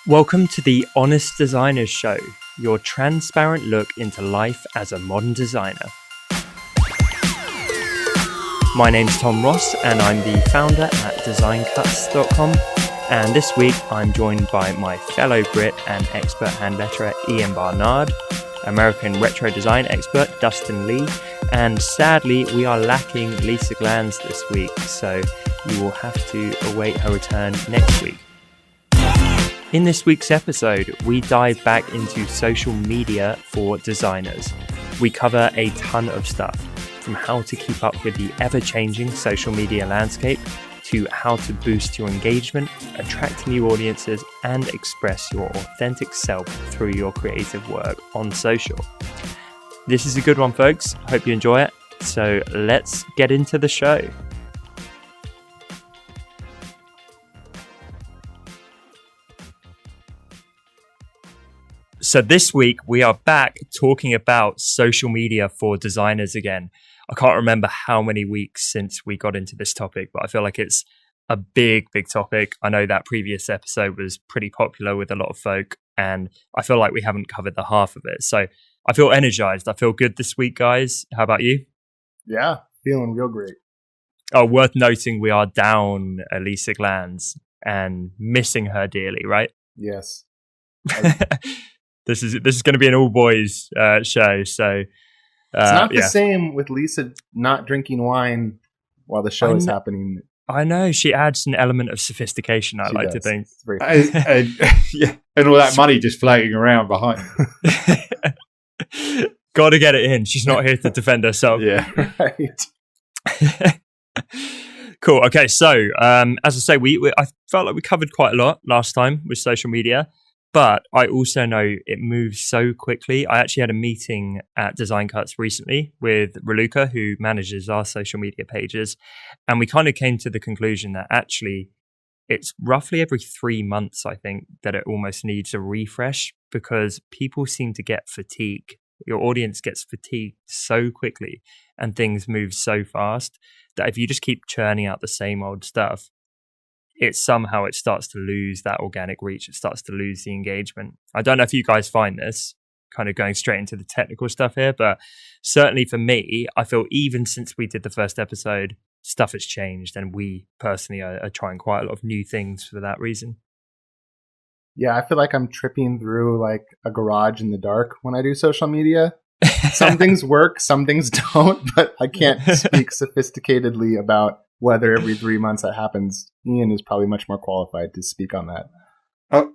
Welcome to the Honest Designers Show, your transparent look into life as a modern designer. My name's Tom Ross and I'm the founder at designcuts.com, and this week I'm joined by my fellow Brit and expert hand letterer Ian Barnard, American retro design expert Dustin Lee, and sadly we are lacking Lisa Glanz this week, so you will have to await her return next week. In this week's episode, we dive back into social media for designers. We cover a ton of stuff, from how to keep up with the ever-changing social media landscape, to how to boost your engagement, attract new audiences, and express your authentic self through your creative work on social. This is a good one, folks. Hope you enjoy it. So let's get into the show. So this week we are back talking about social media for designers again. I can't remember how many weeks since we got into this topic, but I feel like it's a big topic. I know that previous episode was pretty popular with a lot of folk, and I feel like we haven't covered the half of it. So I feel energized. I feel good this week, guys. How about you? Yeah, feeling real great. Oh, worth noting, we are down Lisa Glanz and missing her dearly, right? Yes. This is going to be an all boys show, so it's not the same with Lisa not drinking wine while the show is happening. I know she adds an element of sophistication. I like to think, yeah, and all that money just floating around behind. Got to get it in. She's not here to defend herself. Yeah, right. Cool. Okay, so as I say, I felt like we covered quite a lot last time with social media. But I also know it moves so quickly. I actually had a meeting at Design Cuts recently with Raluca, who manages our social media pages. And we kind of came to the conclusion that actually it's roughly every 3 months, I think, that it almost needs a refresh, because people seem to get fatigued. Your audience gets fatigued so quickly and things move so fast that if you just keep churning out the same old stuff, it starts to lose that organic reach. It starts to lose the engagement. I don't know if you guys find this, kind of going straight into the technical stuff here, but certainly for me, I feel even since we did the first episode, stuff has changed, and we personally are trying quite a lot of new things for that reason. Yeah, I feel like I'm tripping through like a garage in the dark when I do social media. Some things work, some things don't, but I can't speak sophisticatedly about whether every 3 months that happens. Ian is probably much more qualified to speak on that.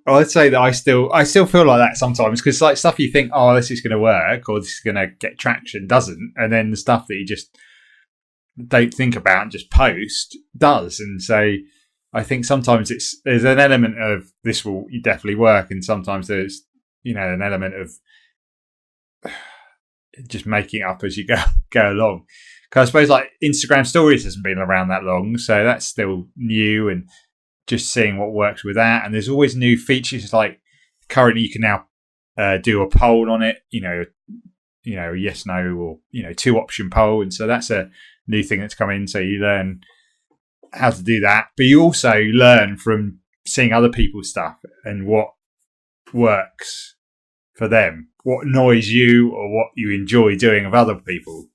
I'd say that I still feel like that sometimes, because like stuff you think, oh, this is going to work or this is going to get traction, doesn't, and then the stuff that you just don't think about and just post does. And so I think sometimes there's an element of this will definitely work, and sometimes there's an element of just making it up as you go along. Because I suppose like Instagram stories hasn't been around that long, so that's still new, and just seeing what works with that. And there's always new features. Like currently, you can now do a poll on it. Yes, no, or 2-option poll, and so that's a new thing that's come in. So you learn how to do that, but you also learn from seeing other people's stuff and what works for them, what annoys you, or what you enjoy doing of other people.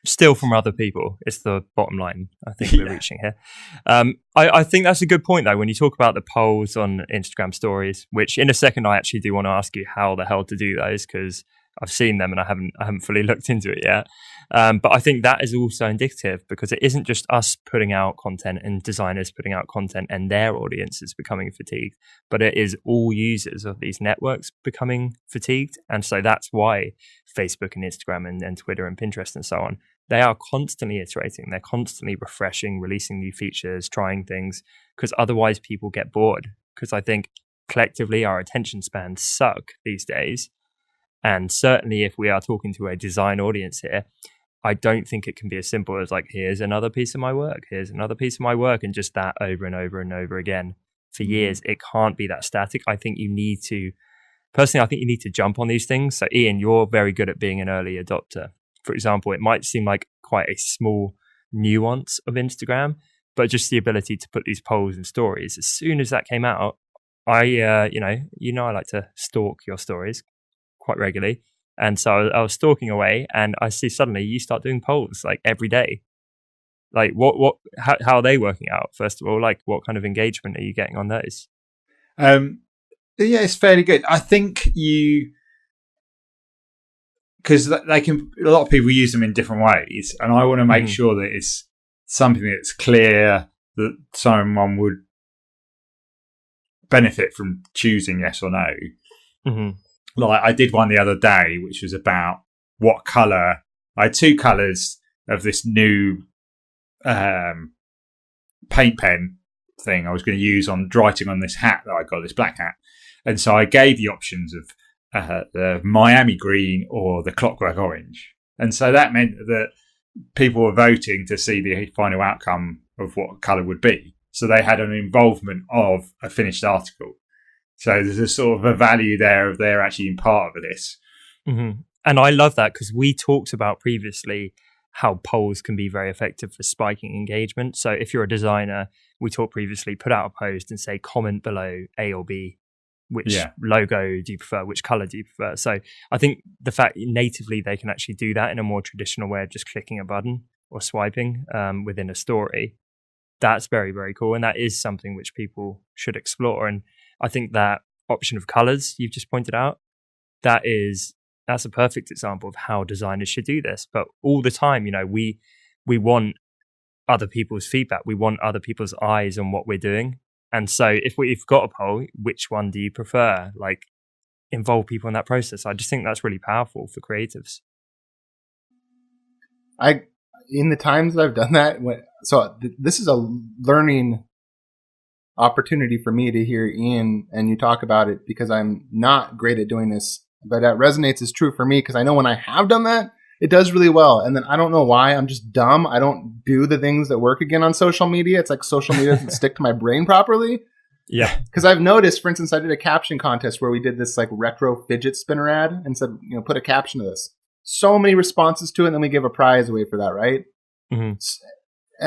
Still from other people. It's the bottom line I think we're reaching here. I think that's a good point, though, when you talk about the polls on Instagram stories, which in a second I actually do want to ask you how the hell to do those, because I've seen them and I haven't fully looked into it yet. But I think that is also indicative, because it isn't just us putting out content and designers putting out content and their audiences becoming fatigued, but it is all users of these networks becoming fatigued. And so that's why Facebook and Instagram and Twitter and Pinterest and so on, they are constantly iterating. They're constantly refreshing, releasing new features, trying things, because otherwise people get bored. Because I think collectively our attention spans suck these days. And certainly if we are talking to a design audience here, I don't think it can be as simple as like, here's another piece of my work, here's another piece of my work, and just that over and over and over again for years. It can't be that static. I think you need to jump on these things. So Ian, you're very good at being an early adopter. For example, it might seem like quite a small nuance of Instagram, but just the ability to put these polls and stories, as soon as that came out, I like to stalk your stories quite regularly. And so I was stalking away, and I see suddenly you start doing polls like every day. Like how are they working out? First of all, like what kind of engagement are you getting on those? Yeah, it's fairly good. I think because they can. A lot of people use them in different ways, and I want to make sure that it's something that's clear that someone would benefit from choosing yes or no. Mm-hmm. Like I did one the other day, which was about what color. I had two colors of this new paint pen thing I was going to use on writing on this hat that I got, this black hat. And so I gave the options of the Miami green or the Clockwork Orange. And so that meant that people were voting to see the final outcome of what colour would be. So they had an involvement of a finished article. So there's a sort of a value there of they're actually in part of this. Mm-hmm. And I love that because we talked about previously how polls can be very effective for spiking engagement. So if you're a designer, we talked previously, put out a post and say, comment below A or B. Which logo do you prefer? Which color do you prefer? So I think the fact natively they can actually do that in a more traditional way of just clicking a button or swiping within a story, that's very, very cool. And that is something which people should explore. And I think that option of colors you've just pointed out, that's a perfect example of how designers should do this. But all the time, we want other people's feedback. We want other people's eyes on what we're doing. And so if we've got a poll, which one do you prefer? Like, involve people in that process. I just think that's really powerful for creatives. In the times that I've done that, this is a learning opportunity for me to hear Ian and you talk about it, because I'm not great at doing this, but that resonates as true for me, because I know when I have done that, it does really well. And then I don't know why. I'm just dumb. I don't do the things that work again on social media. It's like social media doesn't stick to my brain properly. Yeah. Because I've noticed, for instance, I did a caption contest where we did this like retro fidget spinner ad and said, put a caption to this. So many responses to it, and then we give a prize away for that, right? Mm-hmm.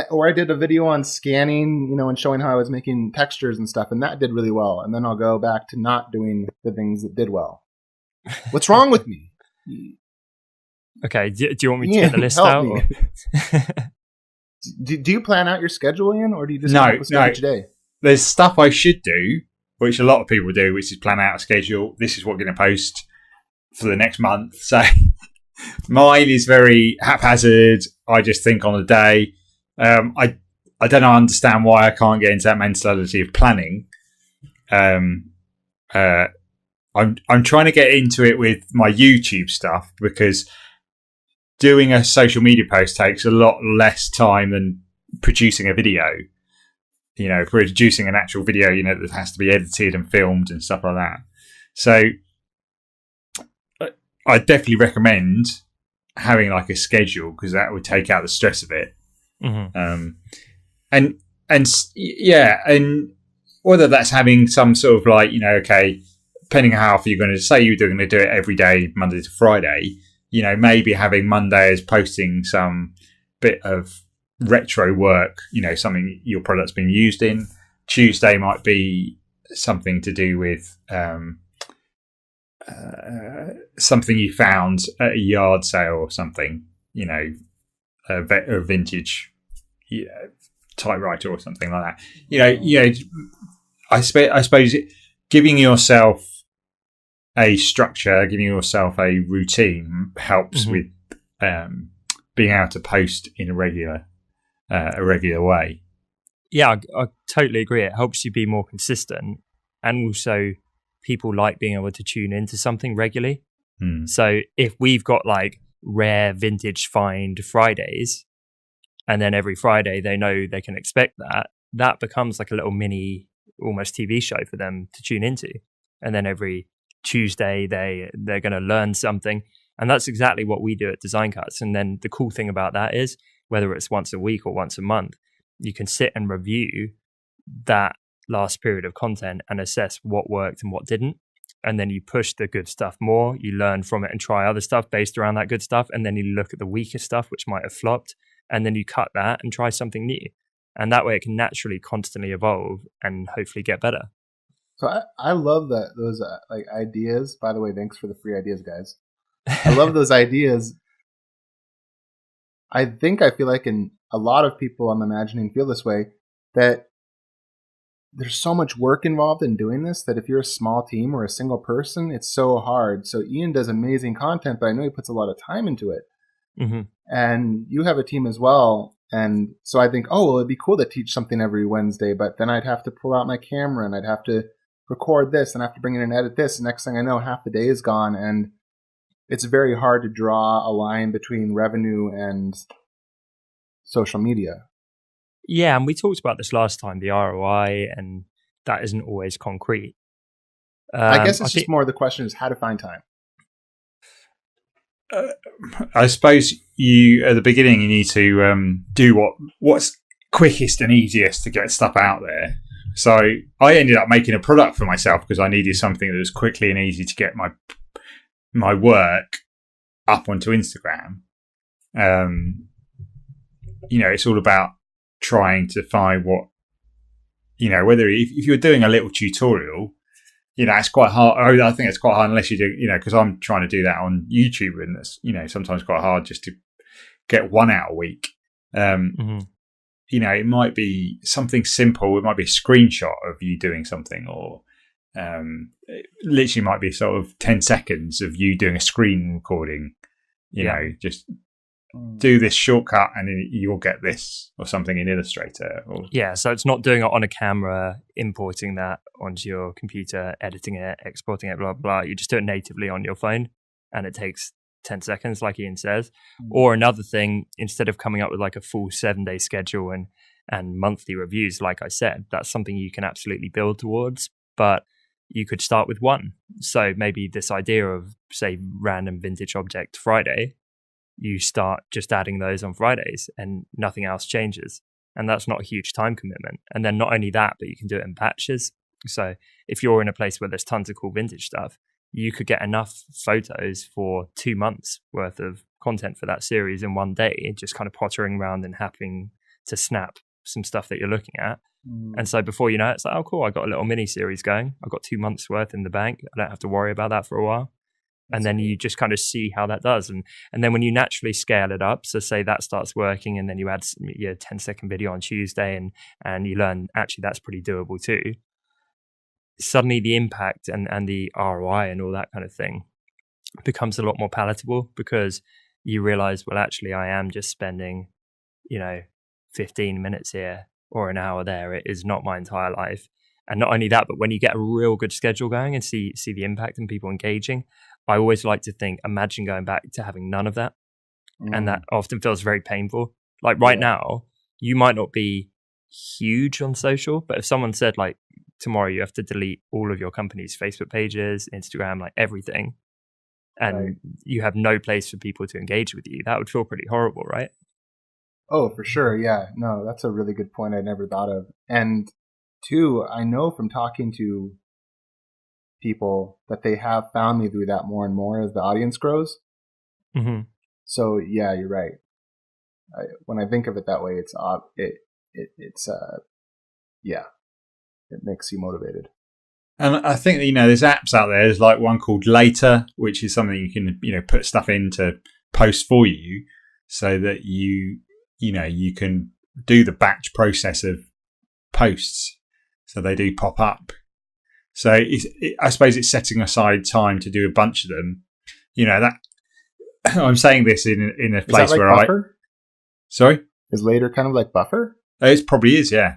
Or I did a video on scanning, and showing how I was making textures and stuff, and that did really well. And then I'll go back to not doing the things that did well. What's wrong with me? Okay, do you want me to get the list out? Do you plan out your schedule, Ian, or do you just each day? There's stuff I should do, which a lot of people do, which is plan out a schedule. This is what we're going to post for the next month. So mine is very haphazard. I just think on the day. I don't understand why I can't get into that mentality of planning. I'm trying to get into it with my YouTube stuff, because doing a social media post takes a lot less time than producing a video. Producing an actual video, that has to be edited and filmed and stuff like that. So I definitely recommend having like a schedule, because that would take out the stress of it. Mm-hmm. And whether that's having some sort of like, okay, depending on how often you're going to say you're going to do it every day, Monday to Friday, maybe having Monday as posting some bit of retro work, something your product's been used in. Tuesday might be something to do with something you found at a yard sale or something, a vintage typewriter or something like that. I suppose giving yourself a structure, giving yourself a routine helps with being able to post in a regular way. Yeah, I totally agree. It helps you be more consistent, and also people like being able to tune into something regularly. So if we've got like rare vintage find Fridays, and then every Friday they know they can expect that becomes like a little mini almost TV show for them to tune into. And then every Tuesday they're going to learn something. And that's exactly what we do at Design Cuts. And then the cool thing about that is, whether it's once a week or once a month, you can sit and review that last period of content and assess what worked and what didn't. And then you push the good stuff more, you learn from it and try other stuff based around that good stuff. And then you look at the weaker stuff, which might have flopped, and then you cut that and try something new. And that way it can naturally constantly evolve and hopefully get better. So I love those like ideas. By the way, thanks for the free ideas, guys. I love those ideas. I feel like in a lot of people I'm imagining feel this way, that there's so much work involved in doing this that if you're a small team or a single person, it's so hard. So Ian does amazing content, but I know he puts a lot of time into it. Mm-hmm. And you have a team as well. And so I think, oh, well, it'd be cool to teach something every Wednesday, but then I'd have to pull out my camera and I'd have to record this and I have to bring in and edit this. And next thing I know, half the day is gone. And it's very hard to draw a line between revenue and social media. Yeah, and we talked about this last time, the ROI, and that isn't always concrete. I guess it's just more the question is how to find time. I suppose you at the beginning you need to do what's quickest and easiest to get stuff out there. So I ended up making a product for myself because I needed something that was quickly and easy to get my work up onto Instagram. It's all about trying to find what, whether if you're doing a little tutorial, it's quite hard. I think it's quite hard unless you do, because I'm trying to do that on YouTube, and it's, sometimes quite hard just to get one out a week. It might be something simple. It might be a screenshot of you doing something, or it literally might be sort of 10 seconds of you doing a screen recording, just do this shortcut and then you'll get this or something in Illustrator. So it's not doing it on a camera, importing that onto your computer, editing it, exporting it, blah, blah. You just do it natively on your phone and it takes 10 seconds, like Ian says. Or another thing, instead of coming up with like a full 7-day schedule and monthly reviews, like I said, that's something you can absolutely build towards, but you could start with one. So maybe this idea of, say, random vintage object Friday, you start just adding those on Fridays and nothing else changes. And that's not a huge time commitment. And then not only that, but you can do it in batches. So if you're in a place where there's tons of cool vintage stuff, you could get enough photos for 2 months worth of content for that series in one day, just kind of pottering around and having to snap some stuff that you're looking at. And so before you know it, it's like, oh, cool, I got a little mini series going. I've got 2 months worth in the bank. I don't have to worry about that for a while. And then you just kind of see how that does. And then when you naturally scale it up, so say that starts working and then you add your 10-second video on Tuesday and you learn, actually, that's pretty doable too. Suddenly the impact and the ROI and all that kind of thing becomes a lot more palatable because you realize, well, actually, I am just spending, 15 minutes here or an hour there. It is not my entire life. And not only that, but when you get a real good schedule going and see the impact and people engaging, I always like to think, imagine going back to having none of that. And that often feels very painful. Like right now, you might not be huge on social, but if someone said like tomorrow you have to delete all of your company's Facebook pages, Instagram, like everything, and you have no place for people to engage with you, that would feel pretty horrible, right? Oh, for sure. Yeah. No, that's a really good point I never thought of. And two, I know from talking to people that they have found me through that more and more as the audience grows. Mm-hmm. So yeah, you're right. When I think of it that way, it makes you motivated. And I think there's apps out there. There's like one called Later, which is something you can put stuff in to post for you, so that you can do the batch process of posts, so they do pop up. So I suppose it's setting aside time to do a bunch of them. That I'm saying this in a place where Buffer? Sorry? Is Later kind of like Buffer? It probably is, yeah.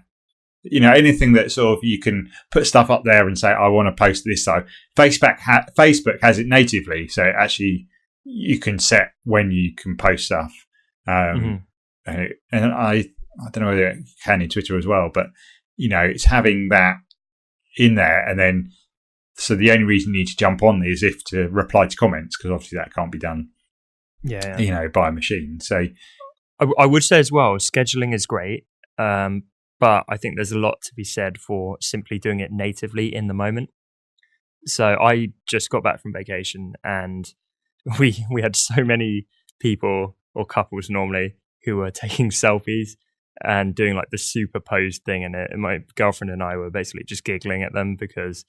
Anything that sort of you can put stuff up there and say, I want to post this. So Facebook has it natively. So actually you can set when you can post stuff. And I don't know whether it can in Twitter as well, but it's having that in there. And then, so the only reason you need to jump on is if to reply to comments, because obviously that can't be done, by a machine. So I would say as well, scheduling is great. But I think there's a lot to be said for simply doing it natively in the moment. So I just got back from vacation and we had so many people or couples normally who were taking selfies and doing like the superposed thing in it. And my girlfriend and I were basically just giggling at them because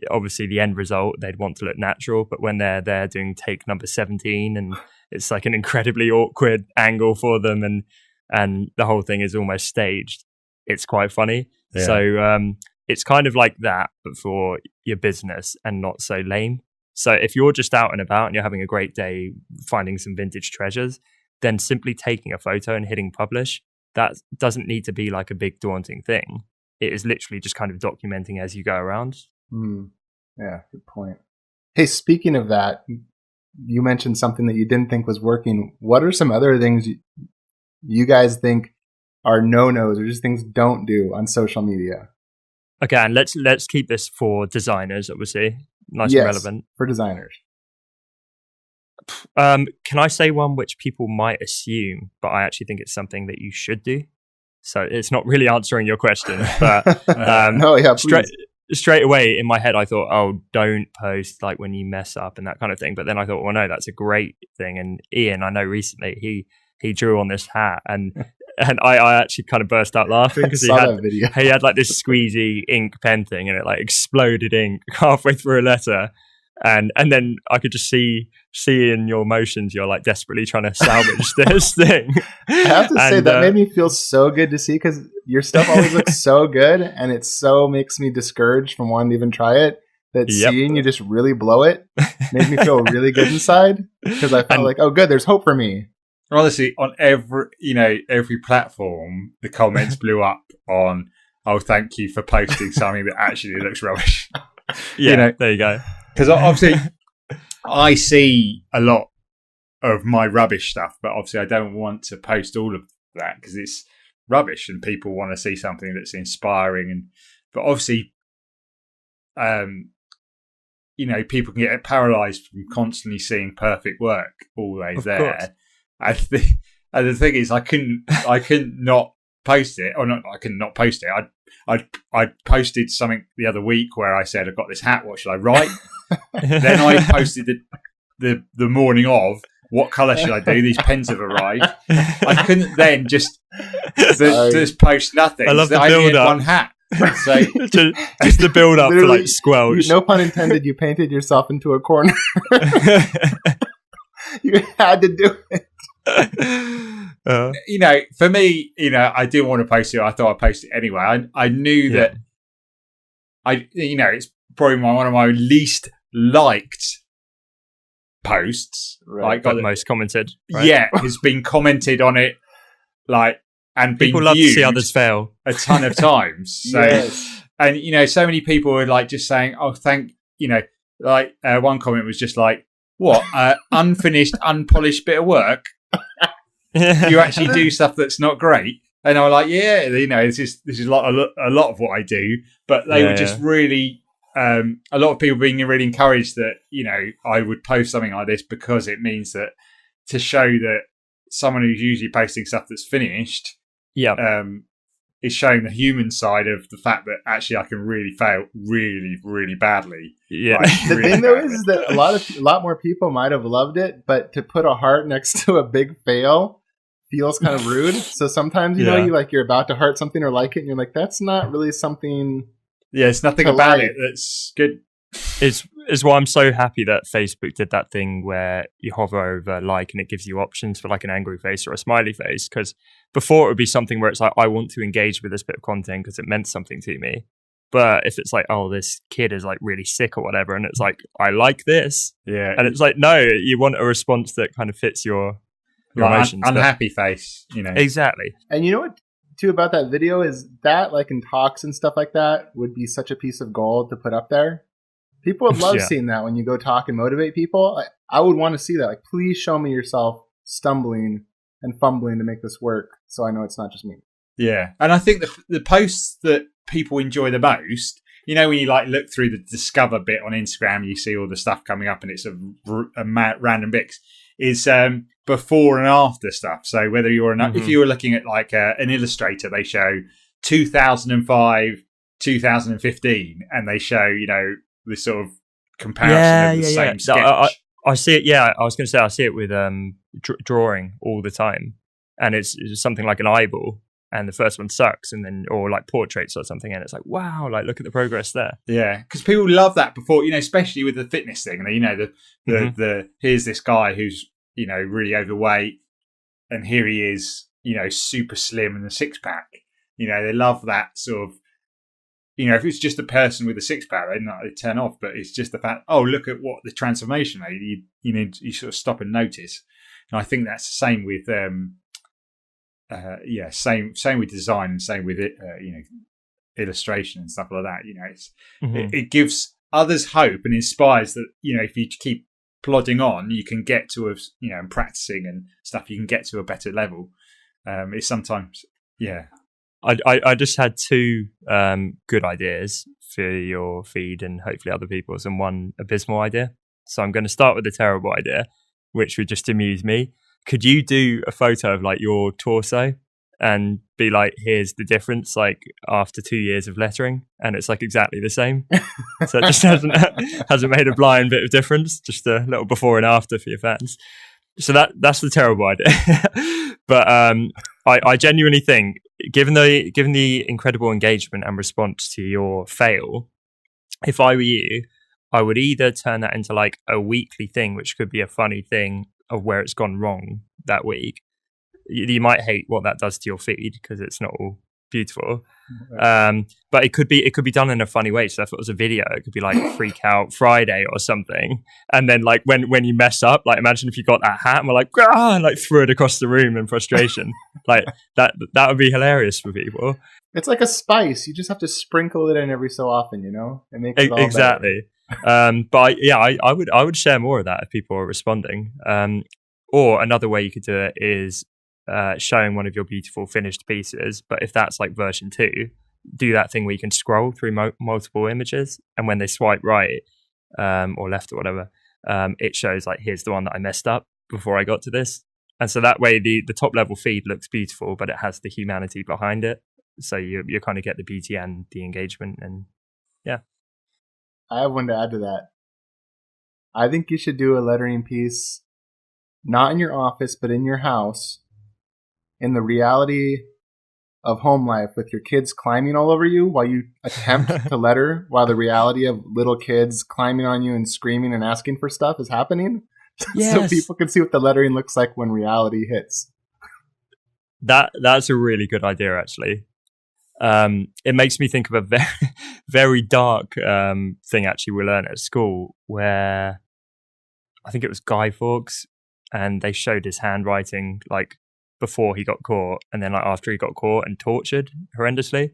obviously the end result, they'd want to look natural, but when they're there doing take number 17 and it's like an incredibly awkward angle for them and the whole thing is almost staged, it's quite funny. Yeah. So it's kind of like that, but for your business and not so lame. So if you're just out and about and you're having a great day finding some vintage treasures, then simply taking a photo and hitting publish, that doesn't need to be like a big daunting thing. It is literally just kind of documenting as you go around. Yeah, good point. Hey, speaking of that, you mentioned something that you didn't think was working. What are some other things you guys think are no-nos or just things don't do on social media? Okay, and let's keep this for designers, obviously. Nice and relevant. For designers. Can I say one which people might assume, but I actually think it's something that you should do? So it's not really answering your question, but straight away in my head, I thought, oh, don't post like when you mess up and that kind of thing. But then I thought, well, no, that's a great thing. And Ian, I know recently he drew on this hat and I actually kind of burst out laughing because he had like this squeezy ink pen thing and it like exploded ink halfway through a letter. And then I could just see in your motions, you're like desperately trying to salvage this thing. I have to say that made me feel so good to see because your stuff always looks so good and it so makes me discouraged from wanting to even try it. That seeing you just really blow it made me feel really good inside because I felt like, oh, good, there's hope for me. Honestly, on every platform, the comments blew up on, oh, thank you for posting something that actually looks rubbish. Yeah, there you go. Because obviously, I see a lot of my rubbish stuff, but obviously I don't want to post all of that because it's rubbish and people want to see something that's inspiring. But obviously, people can get paralyzed from constantly seing perfect work always there. And the thing is, I couldn't not post it, or not. I couldn't not post it. I posted something the other week where I said, I've got this hat, what should I write? Then I posted the morning of, what colour should I do? These pens have arrived. I couldn't then just post nothing. I love the I build up. One hat. So just the build up for like squelch. No pun intended, you painted yourself into a corner. You had to do it. For me, I didn't want to post it. I thought I'd post it anyway. I knew that it's probably one of my least liked posts. Right, got the most commented. Right? Yeah, has been commented on it, and people love to see others fail a ton of times. So, yes. And so many people were just saying, "Oh, thank." One comment was just like, "What? Unfinished, unpolished bit of work." You actually do stuff that's not great, and I was like, "Yeah, this is a lot of what I do." But they were just really. A lot of people being really encouraged that I would post something like this because it means that to show that someone who's usually posting stuff that's finished, is showing the human side of the fact that actually I can really fail really, really badly. Yeah, the thing though is that a lot more people might have loved it, but to put a heart next to a big fail feels kind of rude. So sometimes you're about to heart something or like it, and you're like, that's not really something. Yeah, it's nothing about it that's good. Is why I'm so happy that Facebook did that thing where you hover over like and it gives you options for like an angry face or a smiley face. Because before it would be something where it's like, I want to engage with this bit of content because it meant something to me. But if it's like, oh, this kid is like really sick or whatever, and it's like, I like this. Yeah. And it's like, no, you want a response that kind of fits your emotions. Unhappy face, Exactly. And you know what? Too about that video is that like in talks and stuff like that would be such a piece of gold to put up there. People would love seeing that when you go talk and motivate people. I would want to see that. Like, please show me yourself stumbling and fumbling to make this work, so I know it's not just me. Yeah, and I think the posts that people enjoy the most, when you look through the discover bit on Instagram, you see all the stuff coming up, and it's a random bits. Is before and after stuff. So whether you're if you were looking at an Illustrator, they show 2005, 2015, and they show this sort of comparison of the same sketch. I see it. Yeah, I was going to say I see it with drawing all the time, and it's something like an eyeball. and the first one sucks, and then or like portraits or something, and it's like, wow, like look at the progress there. Yeah, because people love that before, especially with the fitness thing. The here's this guy who's really overweight, and here he is, super slim and a six pack. They love that sort of. If it's just a person with a six pack, they turn off. But it's just the fact, oh, look at what the transformation made. You sort of stop and notice. And I think that's the same with same with design and same with it, illustration and stuff like that. It gives others hope and inspires that if you keep plodding on, you can get to and practicing and stuff, you can get to a better level. It's sometimes I just had two good ideas for your feed and hopefully other people's, and one abysmal idea. So I'm going to start with the terrible idea, which would just amuse me. Could you do a photo of like your torso and be like, here's the difference, like after 2 years of lettering, and it's like exactly the same. So it just hasn't made a blind bit of difference, just a little before and after for your fans. So that's the terrible idea. But I genuinely think, given the incredible engagement and response to your fail, if I were you, I would either turn that into like a weekly thing, which could be a funny thing of where it's gone wrong that week. You might hate what that does to your feed because it's not all beautiful. But it could be done in a funny way. So if it was a video, it could be like Freak Out Friday or something. And then like when you mess up, like imagine if you got that hat and were like, and like threw it across the room in frustration. Like that would be hilarious for people. It's like a spice. You just have to sprinkle it in every so often, It makes it all exactly. But I would share more of that if people are responding. Or another way you could do it is showing one of your beautiful finished pieces. But if that's like version 2, do that thing where you can scroll through multiple images, and when they swipe right or left or whatever, it shows like, here's the one that I messed up before I got to this. And so that way the top level feed looks beautiful, but it has the humanity behind it. So you kind of get the beauty and the engagement. And yeah. I have one to add to that. I think you should do a lettering piece, not in your office, but in your house, in the reality of home life, with your kids climbing all over you while you attempt to letter, while the reality of little kids climbing on you and screaming and asking for stuff is happening. Yes. So people can see what the lettering looks like when reality hits. That's a really good idea, actually. It makes me think of a very, very dark thing actually we learned at school, where I think it was Guy Fawkes, and they showed his handwriting like before he got caught, and then like after he got caught and tortured horrendously.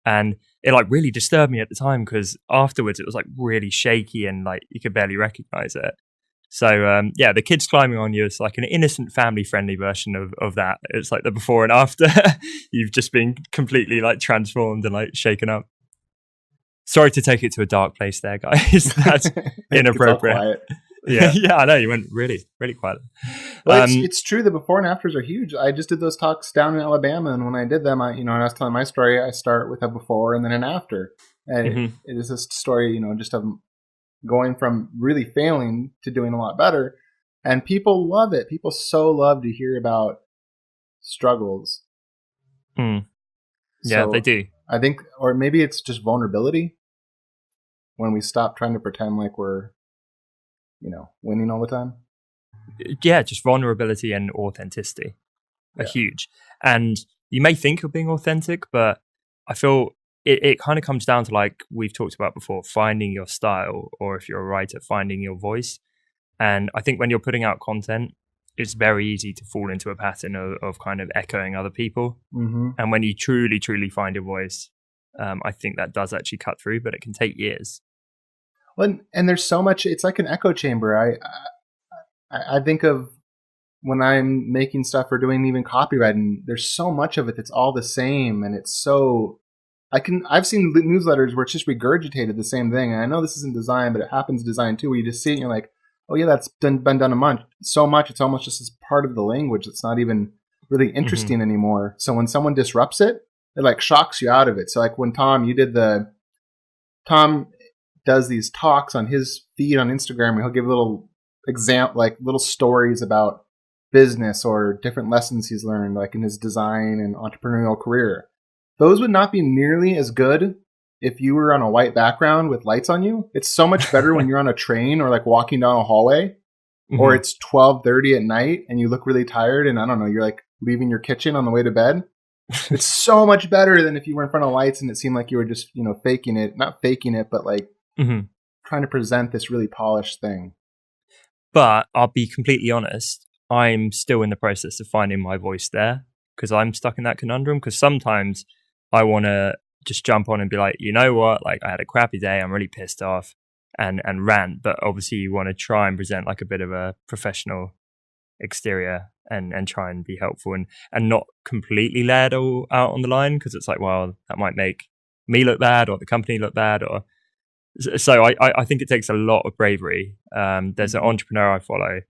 And it like really disturbed me at the time, because afterwards it was like really shaky and like you could barely recognize it. So the kids climbing on you is like an innocent, family-friendly version of that. It's like the before and after. You've just been completely like transformed and like shaken up. Sorry to take it to a dark place there, guys. That's inappropriate. Yeah, I know, you went really, really quiet. Well, it's true. The before and afters are huge. I just did those talks down in Alabama, and when I did them, when I was telling my story, I start with a before and then an after. And it is a story, just of going from really failing to doing a lot better. And people love it. People so love to hear about struggles. Yeah, so they do. I think, or maybe it's just vulnerability, when we stop trying to pretend like we're, winning all the time. Yeah, just vulnerability and authenticity are huge. And you may think you're being authentic, but I feel it kind of comes down to, like we've talked about before, finding your style, or if you're a writer, finding your voice. And I think when you're putting out content, it's very easy to fall into a pattern of kind of echoing other people. And when you truly, truly find your voice, I think that does actually cut through, but it can take years. Well, and there's so much, it's like an echo chamber. I think of when I'm making stuff or doing even copywriting, there's so much of it that's all the same. And it's so, I've seen newsletters where it's just regurgitated the same thing. And I know this isn't design, but it happens in design too, where you just see it and you're like, oh yeah, that's been done a month. So much, it's almost just as part of the language. It's not even really interesting anymore. So when someone disrupts it, it like shocks you out of it. So like when Tom does these talks on his feed on Instagram, and he'll give little little stories about business or different lessons he's learned, like in his design and entrepreneurial career. Those would not be nearly as good if you were on a white background with lights on you. It's so much better when you're on a train or like walking down a hallway, or it's 12:30 at night and you look really tired and I don't know, you're like leaving your kitchen on the way to bed. It's so much better than if you were in front of lights and it seemed like you were just, faking it, not faking it, but like trying to present this really polished thing. But I'll be completely honest, I'm still in the process of finding my voice there because I'm stuck in that conundrum. Because sometimes I want to just jump on and be like, you know what, like I had a crappy day, I'm really pissed off and rant. But obviously you want to try and present like a bit of a professional exterior and try and be helpful and not completely lay it all out on the line, because it's like, well, that might make me look bad or the company look bad. Or so I think it takes a lot of bravery. There's an entrepreneur I follow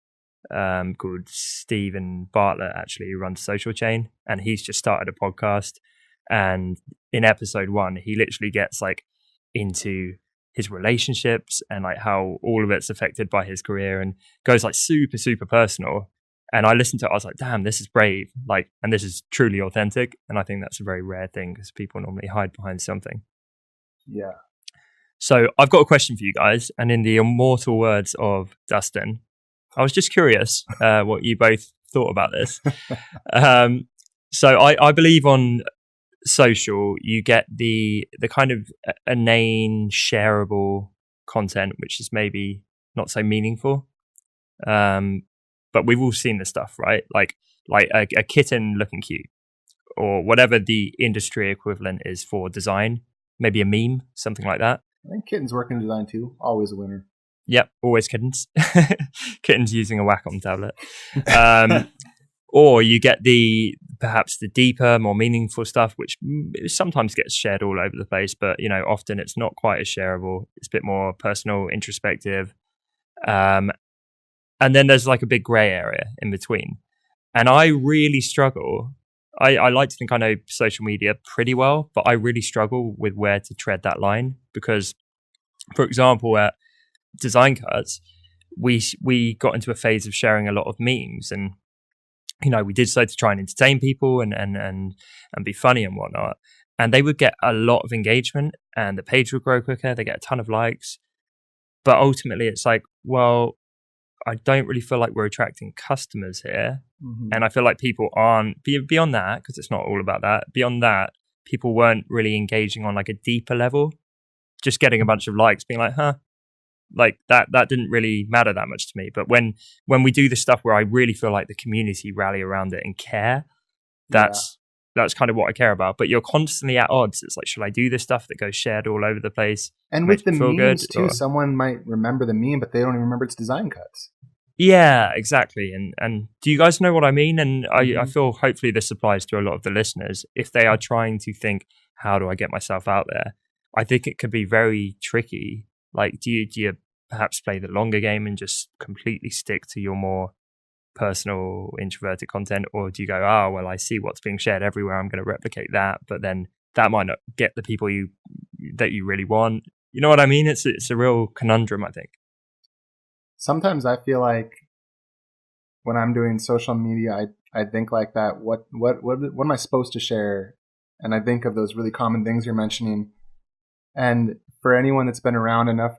called Stephen Bartlett, actually, who runs Social Chain, and he's just started a podcast. And in episode 1, he literally gets like into his relationships and like how all of it's affected by his career and goes like super, super personal. And I listened to it, I was like, damn, this is brave. Like, and this is truly authentic. And I think that's a very rare thing because people normally hide behind something. Yeah. So I've got a question for you guys. And in the immortal words of Dustin, I was just curious what you both thought about this. So I believe on social, you get the kind of inane, shareable content, which is maybe not so meaningful. But we've all seen this stuff, right? Like a kitten looking cute, or whatever the industry equivalent is for design. Maybe a meme, something like that. I think kittens work in design too. Always a winner. Yep, always kittens. Kittens using a Wacom tablet. Or you get perhaps the deeper, more meaningful stuff, which sometimes gets shared all over the place, but often it's not quite as shareable. It's a bit more personal, introspective. And then there's like a big gray area in between. And I really struggle. I like to think I know social media pretty well, but I really struggle with where to tread that line. Because, for example, at Design Cuts, we got into a phase of sharing a lot of memes. And, we did so to try and entertain people and be funny and whatnot. And they would get a lot of engagement and the page would grow quicker. They get a ton of likes. But ultimately, it's like, well, I don't really feel like we're attracting customers here. Mm-hmm. And I feel like people aren't, beyond that, because it's not all about that, beyond that, people weren't really engaging on like a deeper level. Just getting a bunch of likes, being like, huh, like that didn't really matter that much to me. But when we do the stuff where I really feel like the community rally around it and care, that's kind of what I care about. But you're constantly at odds. It's like, should I do this stuff that goes shared all over the place? And with the memes too, someone might remember the meme, but they don't even remember its Design Cuts. Yeah, exactly. And do you guys know what I mean? And I feel hopefully this applies to a lot of the listeners. If they are trying to think, how do I get myself out there? I think it could be very tricky. Like, do you perhaps play the longer game and just completely stick to your more personal, introverted content? Or do you go, oh, well, I see what's being shared everywhere, I'm going to replicate that, but then that might not get the people that you really want. You know what I mean? It's a real conundrum, I think. Sometimes I feel like when I'm doing social media, I think like that. What am I supposed to share? And I think of those really common things you're mentioning. And for anyone that's been around enough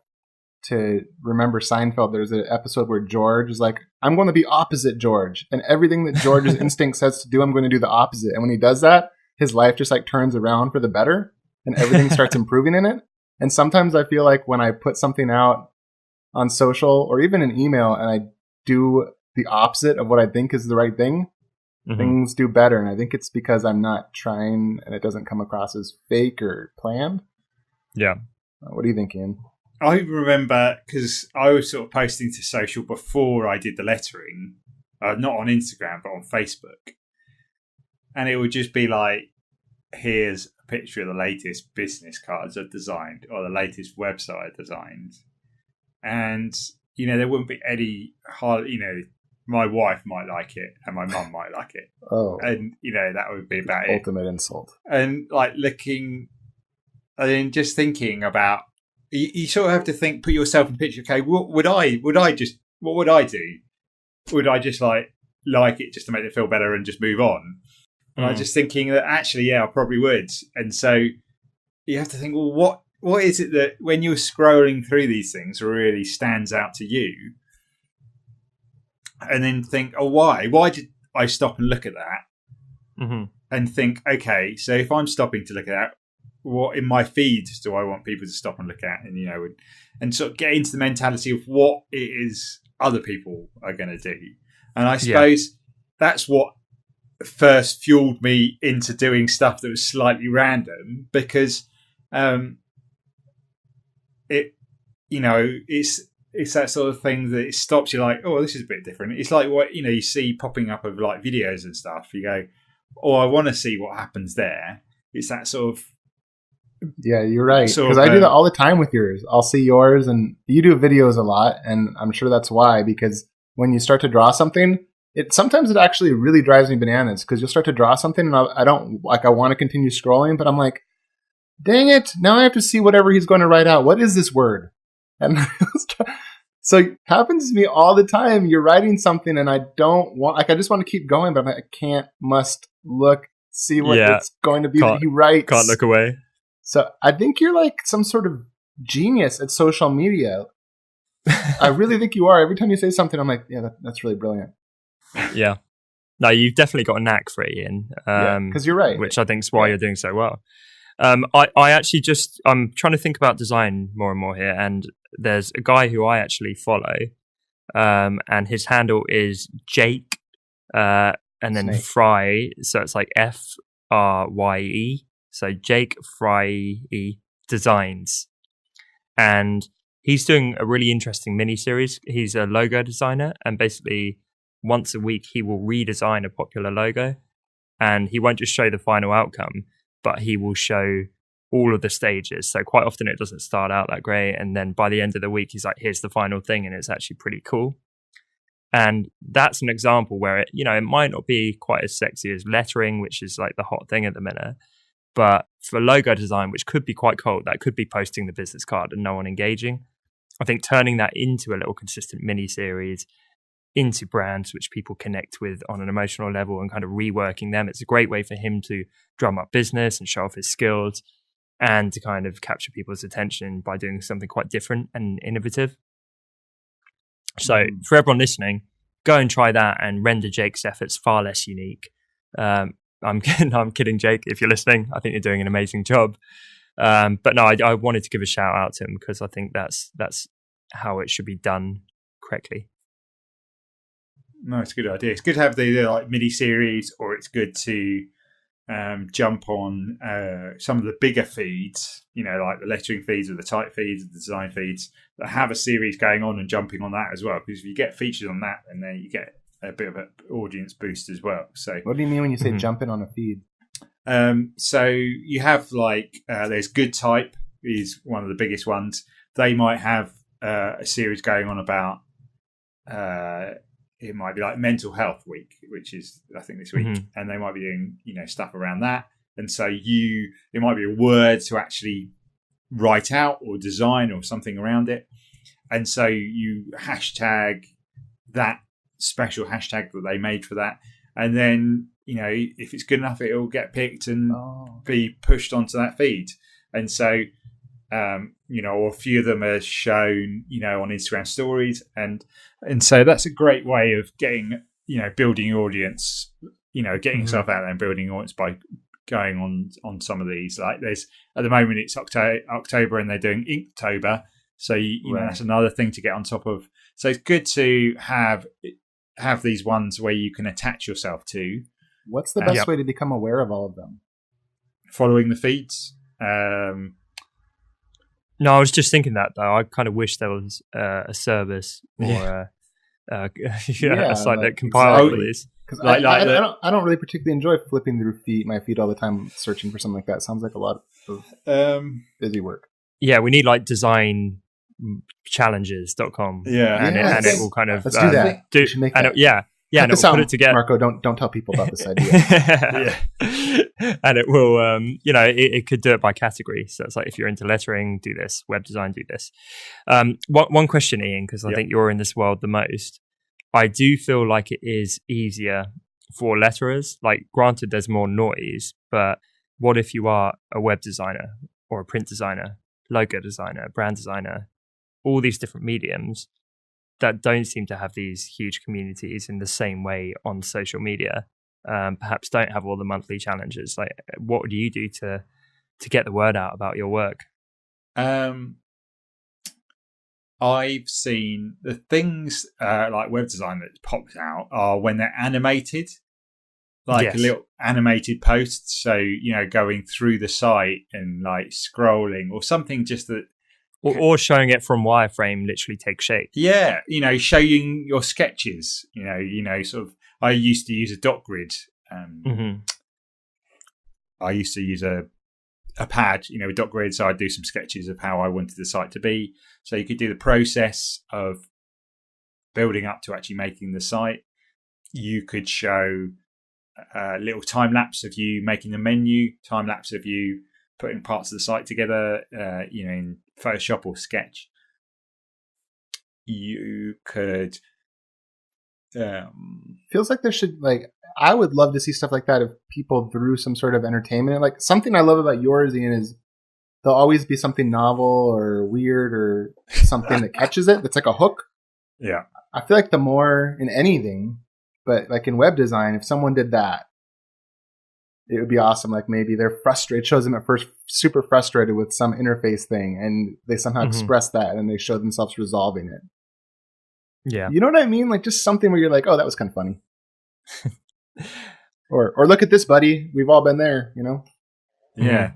to remember Seinfeld, there's an episode where George is like, I'm going to be opposite George. And everything that George's instinct says to do, I'm going to do the opposite. And when he does that, his life just like turns around for the better and everything starts improving in it. And sometimes I feel like when I put something out on social or even an email and I do the opposite of what I think is the right thing, things do better. And I think it's because I'm not trying and it doesn't come across as fake or planned. Yeah. What do you think, Ian? I remember because I was sort of posting to social before I did the lettering, not on Instagram, but on Facebook. And it would just be like, here's a picture of the latest business cards I've designed or the latest website I've designed. And, there wouldn't be any hard, my wife might like it and my mum might like it. Oh. And, that would be about it. Ultimate insult. And like looking, and then just thinking about, you sort of have to put yourself in the picture. Okay, what would I do? Would I just like like it just to make them feel better and just move on. And I'm just thinking that actually, yeah, I probably would. And so you have to think, well, what is it that when you're scrolling through these things really stands out to you? And then think, oh, why? Why did I stop and look at that? Mm-hmm. And think, okay, so if I'm stopping to look at that, what in my feed do I want people to stop and look at? And, you know, and sort of get into the mentality of what it is other people are going to do. And I suppose that's what first fueled me into doing stuff that was slightly random, because it, you know, it's that sort of thing that it stops you like, oh, this is a bit different. It's like what, you know, you see popping up of like videos and stuff. You go, oh, I want to see what happens there. It's that sort of. Yeah, you're right. Because I do that all the time with yours. I'll see yours, and you do videos a lot, and I'm sure that's why. Because when you start to draw something, sometimes it actually really drives me bananas. Because you'll start to draw something, and I don't like. I want to continue scrolling, but I'm like, dang it! Now I have to see whatever he's going to write out. What is this word? And so it happens to me all the time. You're writing something, and I don't want. Like, I just want to keep going, but I'm like, I can't. Must look, see what it's going to be that he writes. Can't look away. So I think you're like some sort of genius at social media. I really think you are. Every time you say something, I'm like, yeah, that's really brilliant. Yeah. No, you've definitely got a knack for it, Ian. Because you're right. Which I think is why you're doing so well. I actually I'm trying to think about design more and more here. And there's a guy who I actually follow. And his handle is Jake and then Snake. Fry. So it's like Frye. So Jake Fry Designs. And he's doing a really interesting mini-series. He's a logo designer, and basically once a week he will redesign a popular logo, and he won't just show the final outcome, but he will show all of the stages. So quite often it doesn't start out that great, and then by the end of the week he's like, here's the final thing, and it's actually pretty cool. And that's an example where it, you know, it might not be quite as sexy as lettering, which is like the hot thing at the minute. But for logo design, which could be quite cold, that could be posting the business card and no one engaging. I think turning that into a little consistent mini-series, into brands which people connect with on an emotional level and kind of reworking them, it's a great way for him to drum up business and show off his skills and to kind of capture people's attention by doing something quite different and innovative. So for everyone listening, go and try that and render Jake's efforts far less unique. I'm kidding, Jake, if you're listening. I think you're doing an amazing job. But no, I wanted to give a shout out to him because I think that's how it should be done correctly. No, it's a good idea. It's good to have the like mini series, or it's good to jump on some of the bigger feeds, you know, like the lettering feeds or the type feeds, the design feeds that have a series going on, and jumping on that as well. Because if you get featured on that, and then you get a bit of an audience boost as well. So, what do you mean when you say jumping on a feed? So you have like there's Good Type is one of the biggest ones. They might have a series going on about it might be like Mental Health Week, which is I think this week, and they might be doing, you know, stuff around that. And so it might be a word to actually write out or design or something around it, and so you hashtag that special hashtag that they made for that, and then, you know, if it's good enough, it'll get picked and be pushed onto that feed. And so you know, a few of them are shown, you know, on Instagram stories, and so that's a great way of getting, you know, building your audience, you know, getting yourself out there and building your audience by going on some of these. Like there's at the moment it's October and they're doing Inktober, so you know, that's another thing to get on top of. So it's good to have these ones where you can attach yourself to. What's the best way to become aware of all of them? Following the feeds. No, I was just thinking that though. I kind of wish there was a service or a site that compiles all these. Because I don't really particularly enjoy flipping through my feed all the time, searching for something like that. Sounds like a lot of busy work. Yeah, we need like designchallenges.com. And it will kind of let's do that. We should make that. And it will put it together. Marco, don't tell people about this idea. And it will, you know, it could do it by category. So it's like, if you're into lettering, do this. Web design, do this. One question, Ian, because I think you're in this world the most. I do feel like it is easier for letterers. Like, granted, there's more noise, but what if you are a web designer or a print designer, logo designer, brand designer, all these different mediums that don't seem to have these huge communities in the same way on social media, perhaps don't have all the monthly challenges. Like, what do you do to get the word out about your work? I've seen the things like web design that pops out are when they're animated, like Yes. a little animated post. So, going through the site and like scrolling or something just that. Or showing it from wireframe literally take shape. Yeah, showing your sketches. Sort of. I used to use a dot grid. I used to use a pad, with dot grid, so I'd do some sketches of how I wanted the site to be. So you could do the process of building up to actually making the site. You could show a little time lapse of you making the menu, time lapse of you putting parts of the site together, in Photoshop or Sketch. You could. Feels like there should, like, I would love to see stuff like that if people threw some sort of entertainment. Like, something I love about yours, Ian, is there'll always be something novel or weird or something that catches it. That's like a hook. Yeah. I feel like the more in anything, but like in web design, if someone did that, it would be awesome. Like, maybe they're frustrated. It shows them at first super frustrated with some interface thing, and they somehow express that, and they show themselves resolving it. Yeah. You know what I mean? Like, just something where you're like, oh, that was kind of funny. or look at this, buddy. We've all been there, Yeah.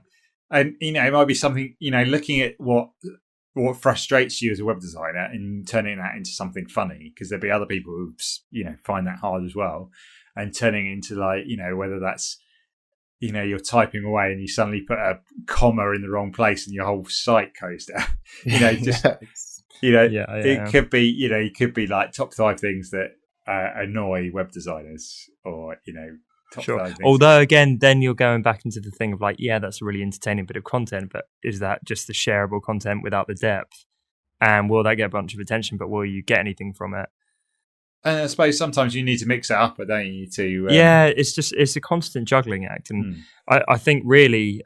And, it might be something, looking at what frustrates you as a web designer and turning that into something funny, because there'll be other people who, find that hard as well, and turning into like, whether that's, you're typing away and you suddenly put a comma in the wrong place and your whole site goes down. It could be, it could be like top 5 things that annoy web designers, or, top 5 things. Although, again, then you're going back into the thing of like, yeah, that's a really entertaining bit of content, but is that just the shareable content without the depth? And will that get a bunch of attention, but will you get anything from it? And I suppose sometimes you need to mix it up, don't you? It's a constant juggling act. And I think really,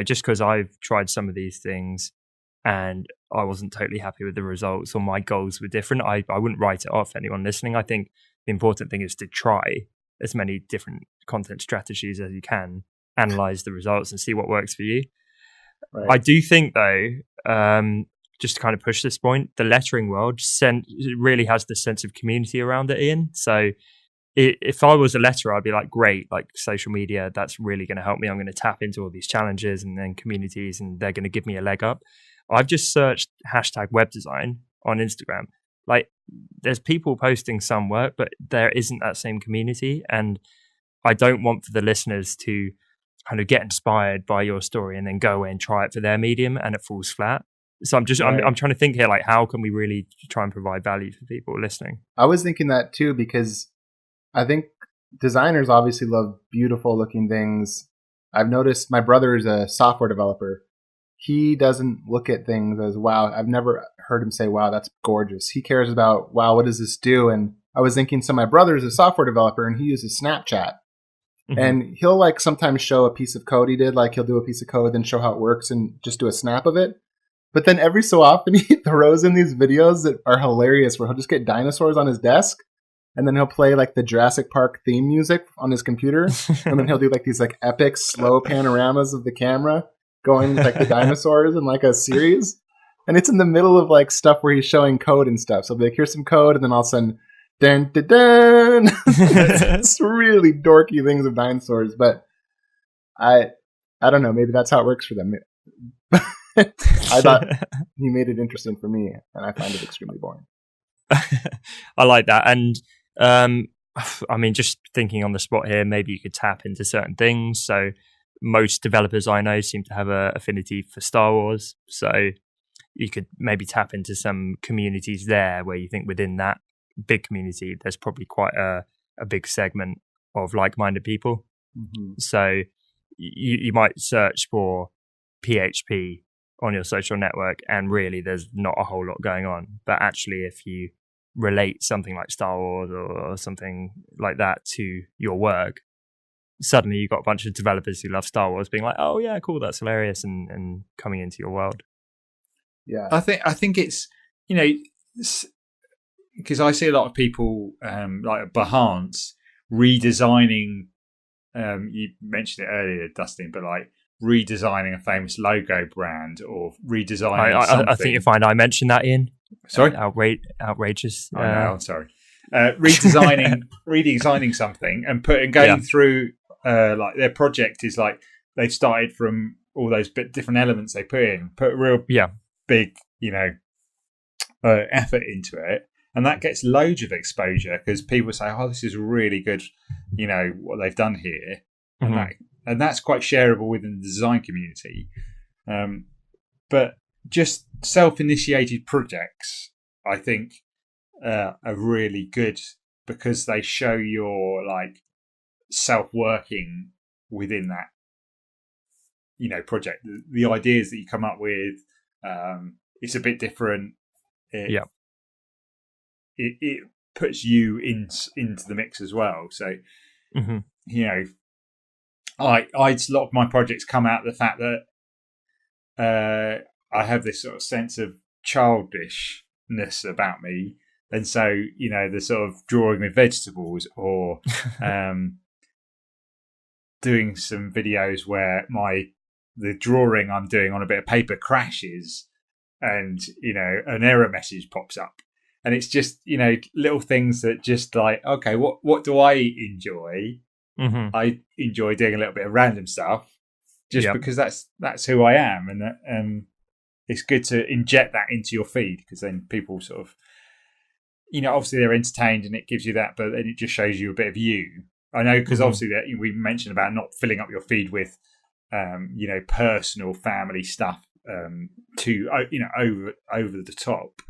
just because I've tried some of these things and I wasn't totally happy with the results, or my goals were different, I wouldn't write it off. Anyone listening, I think the important thing is to try as many different content strategies as you can, analyze the results and see what works for you. Right. I do think, though, just to kind of push this point, the lettering world really has this sense of community around it, Ian. So if I was a letterer, I'd be like, great, like social media, that's really going to help me. I'm going to tap into all these challenges and then communities, and they're going to give me a leg up. I've just searched #webdesign on Instagram. Like, there's people posting some work, but there isn't that same community. And I don't want for the listeners to kind of get inspired by your story and then go away and try it for their medium and it falls flat. So I'm trying to think here, like, how can we really try and provide value for people listening? I was thinking that too, because I think designers obviously love beautiful looking things. I've noticed my brother is a software developer. He doesn't look at things as, wow. I've never heard him say, wow, that's gorgeous. He cares about, wow, what does this do? And I was thinking, so my brother is a software developer and he uses Snapchat. And he'll like sometimes show a piece of code he did, like he'll do a piece of code, then show how it works and just do a snap of it. But then every so often he throws in these videos that are hilarious where he'll just get dinosaurs on his desk and then he'll play like the Jurassic Park theme music on his computer. And then he'll do like these like epic slow panoramas of the camera going with like the dinosaurs in like a series. And it's in the middle of like stuff where he's showing code and stuff. So like, here's some code, and then all of a sudden, dun, dun, dun. It's really dorky things of dinosaurs, but I don't know. Maybe that's how it works for them. I thought he made it interesting for me, and I find it extremely boring. I like that. And I mean, just thinking on the spot here, maybe you could tap into certain things. So most developers I know seem to have an affinity for Star Wars. So you could maybe tap into some communities there where you think within that big community, there's probably quite a big segment of like-minded people. Mm-hmm. So you might search for PHP on your social network, and really there's not a whole lot going on. But actually, if you relate something like Star Wars or something like that to your work, suddenly you've got a bunch of developers who love Star Wars being like, oh yeah, cool, that's hilarious, and coming into your world. Yeah. I think it's, you know, because I see a lot of people like at Behance redesigning. You mentioned it earlier, Dustin, but like redesigning a famous logo brand or redesigning something. I think you find I mentioned that, Ian. Sorry, outrageous. Oh, no, I'm sorry. Redesigning something and going through like their project is like they've started from all those different elements they put a real big, you know, effort into it, and that gets loads of exposure because people say, "Oh, this is really good," you know, what they've done here, and that's quite shareable within the design community. But just self-initiated projects, I think, are really good because they show your like self-working within that, you know, project. The ideas that you come up with, it's a bit different. It puts you into the mix as well. So, you know, a lot of my projects come out of the fact that I have this sort of sense of childishness about me. And so, you know, the sort of drawing with vegetables or doing some videos where the drawing I'm doing on a bit of paper crashes and, you know, an error message pops up. And it's just, you know, little things that just like, okay, what do I enjoy? I enjoy doing a little bit of random stuff just because that's who I am. And it's good to inject that into your feed because then people sort of, you know, obviously they're entertained and it gives you that, but then it just shows you a bit of you. I know because obviously that we mentioned about not filling up your feed with, you know, personal family stuff to, you know, over the top.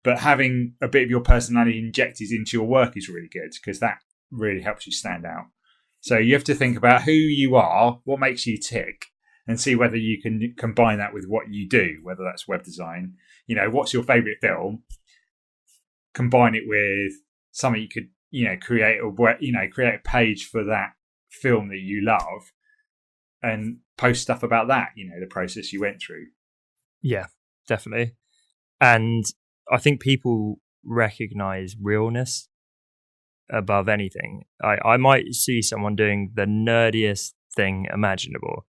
But having a bit of your personality injected into your work is really good because that really helps you stand out. So you have to think about who you are, what makes you tick, and see whether you can combine that with what you do, whether that's web design. You know, what's your favourite film? Combine it with something you could, you know, create a page for that film that you love and post stuff about that, you know, the process you went through. Yeah, definitely. And I think people recognize realness above anything. I might see someone doing the nerdiest thing imaginable,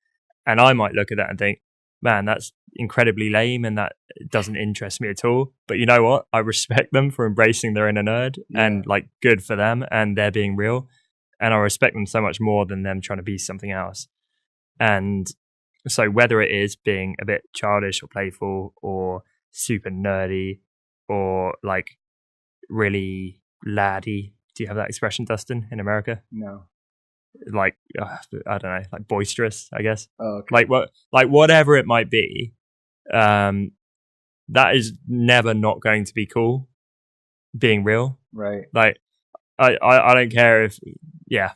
and I might look at that and think, man, that's incredibly lame and that doesn't interest me at all. But you know what? I respect them for embracing their inner nerd and like good for them and they're being real. And I respect them so much more than them trying to be something else. And so whether it is being a bit childish or playful or super nerdy or like really laddie. Do you have that expression, Dustin, in America? No. Like, I don't know, like boisterous, I guess. Oh, okay. Like whatever it might be, that is never not going to be cool. Being real, right? Like, I don't care if,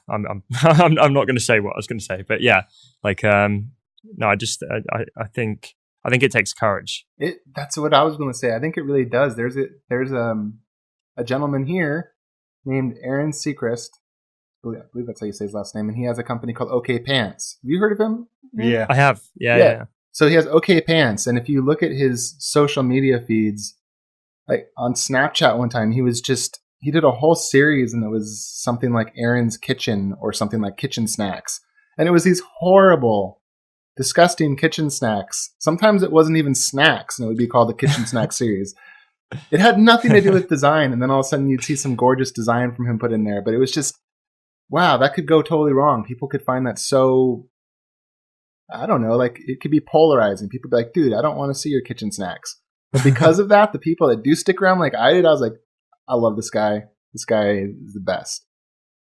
I'm I'm not going to say what I was going to say, but yeah, like, no, I think it takes courage. That's what I was going to say. I think it really does. There's a gentleman here named Aaron Seacrest. I believe that's how you say his last name, and he has a company called OK Pants. Have you heard of him? Yeah, I have. Yeah. So he has OK Pants, and if you look at his social media feeds, like on Snapchat one time, he did a whole series, and it was something like Aaron's Kitchen or something like Kitchen Snacks, and it was these horrible, disgusting kitchen snacks. Sometimes it wasn't even snacks, and it would be called the Kitchen Snack series. It had nothing to do with design, and then all of a sudden you'd see some gorgeous design from him put in there, but it was just, wow, that could go totally wrong. People could find that so, I don't know, like it could be polarizing. People would be like, dude, I don't want to see your kitchen snacks. But because of that, the people that do stick around like I did, I was like, I love this guy. This guy is the best.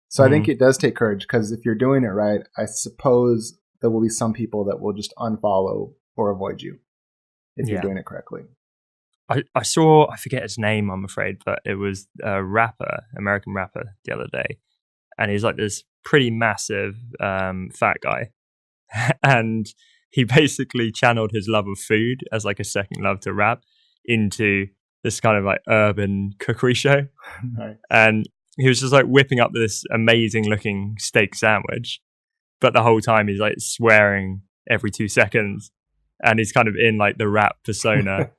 So I think it does take courage because if you're doing it right, I suppose there will be some people that will just unfollow or avoid you if you're doing it correctly. I saw, I forget his name, I'm afraid, but it was a American rapper the other day. And he's like this pretty massive fat guy. And he basically channeled his love of food as like a second love to rap into this kind of like urban cookery show, Right. and he was just like whipping up this amazing looking steak sandwich, but the whole time he's like swearing every 2 seconds, and he's kind of in like the rap persona,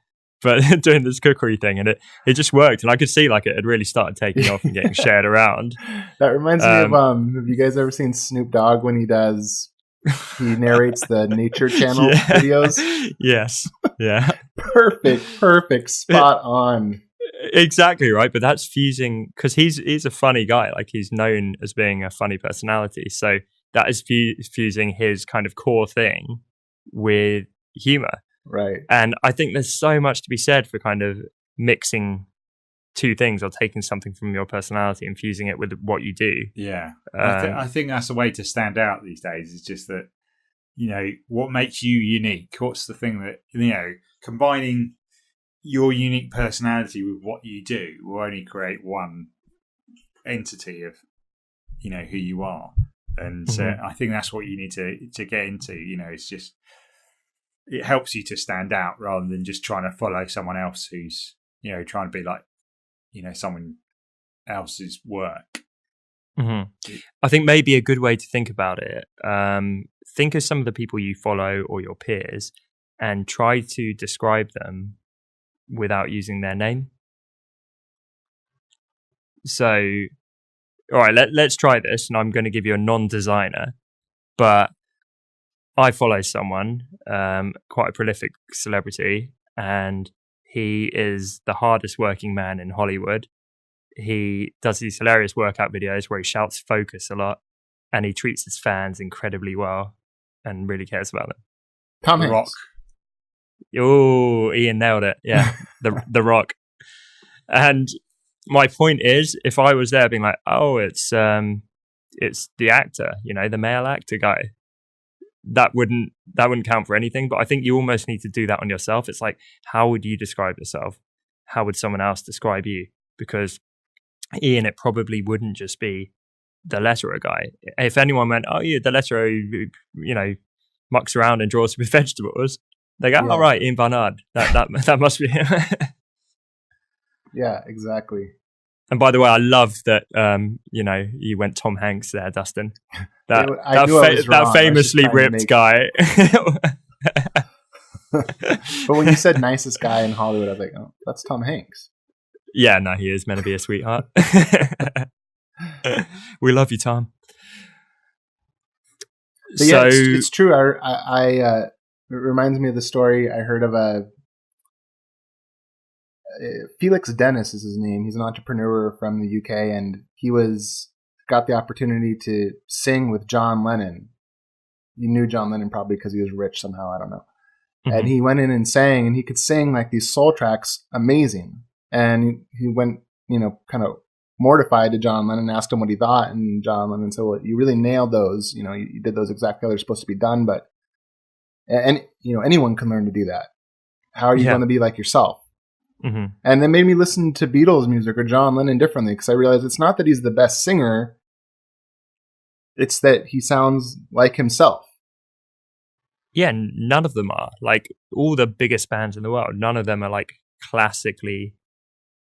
but doing this cookery thing, and it just worked, and I could see like it had really started taking off and getting shared around. That reminds me of have you guys ever seen Snoop Dogg when he narrates the Nature Channel videos? Yes. Yeah. Perfect, spot on. Exactly right, but that's fusing because he's a funny guy. Like he's known as being a funny personality, so that is fusing his kind of core thing with humor. Right. And I think there's so much to be said for kind of mixing two things or taking something from your personality and fusing it with what you do. Yeah. I think that's a way to stand out these days. It's just that, what makes you unique? What's the thing that, combining your unique personality with what you do will only create one entity of, who you are. And I think that's what you need to get into. It's just, it helps you to stand out rather than just trying to follow someone else who's, trying to be like, someone else's work. Mm-hmm. I think maybe a good way to think about it, think of some of the people you follow or your peers and try to describe them without using their name. So, all right, let's try this, and I'm going to give you a non-designer, but I follow someone, quite a prolific celebrity, and he is the hardest working man in Hollywood. He does these hilarious workout videos where he shouts focus a lot, and he treats his fans incredibly well and really cares about them. Tom Hanks. Rock. Oh, Ian nailed it. Yeah, the Rock. And my point is, if I was there being like, oh, it's the actor, the male actor guy, that wouldn't count for anything. But I think you almost need to do that on yourself. It's like, how would you describe yourself? How would someone else describe you? Because Ian, it probably wouldn't just be the letterer guy. If anyone went, oh, yeah, the letterer who, mucks around and draws with vegetables, they go, all right, Ian Barnard. That must be him. Yeah, exactly. And by the way, I love that, you went Tom Hanks there, Dustin. That famously ripped guy. But when you said nicest guy in Hollywood, I was like, oh, that's Tom Hanks. Yeah, no, he is meant to be a sweetheart. We love you, Tom. But yeah, it's true. It reminds me of the story I heard of Felix Dennis is his name. He's an entrepreneur from the UK, and he got the opportunity to sing with John Lennon. You knew John Lennon probably because he was rich somehow. I don't know. Mm-hmm. And he went in and sang, and he could sing like these soul tracks, amazing. And he went, kind of mortified to John Lennon, asked him what he thought, and John Lennon said, "Well, you really nailed those. You did those exactly how they're supposed to be done. But anyone can learn to do that. How are you going to be like yourself?" Mm-hmm. And that made me listen to Beatles music or John Lennon differently, because I realized it's not that he's the best singer; it's that he sounds like himself. Yeah, none of them are. Like all the biggest bands in the world, none of them are like classically,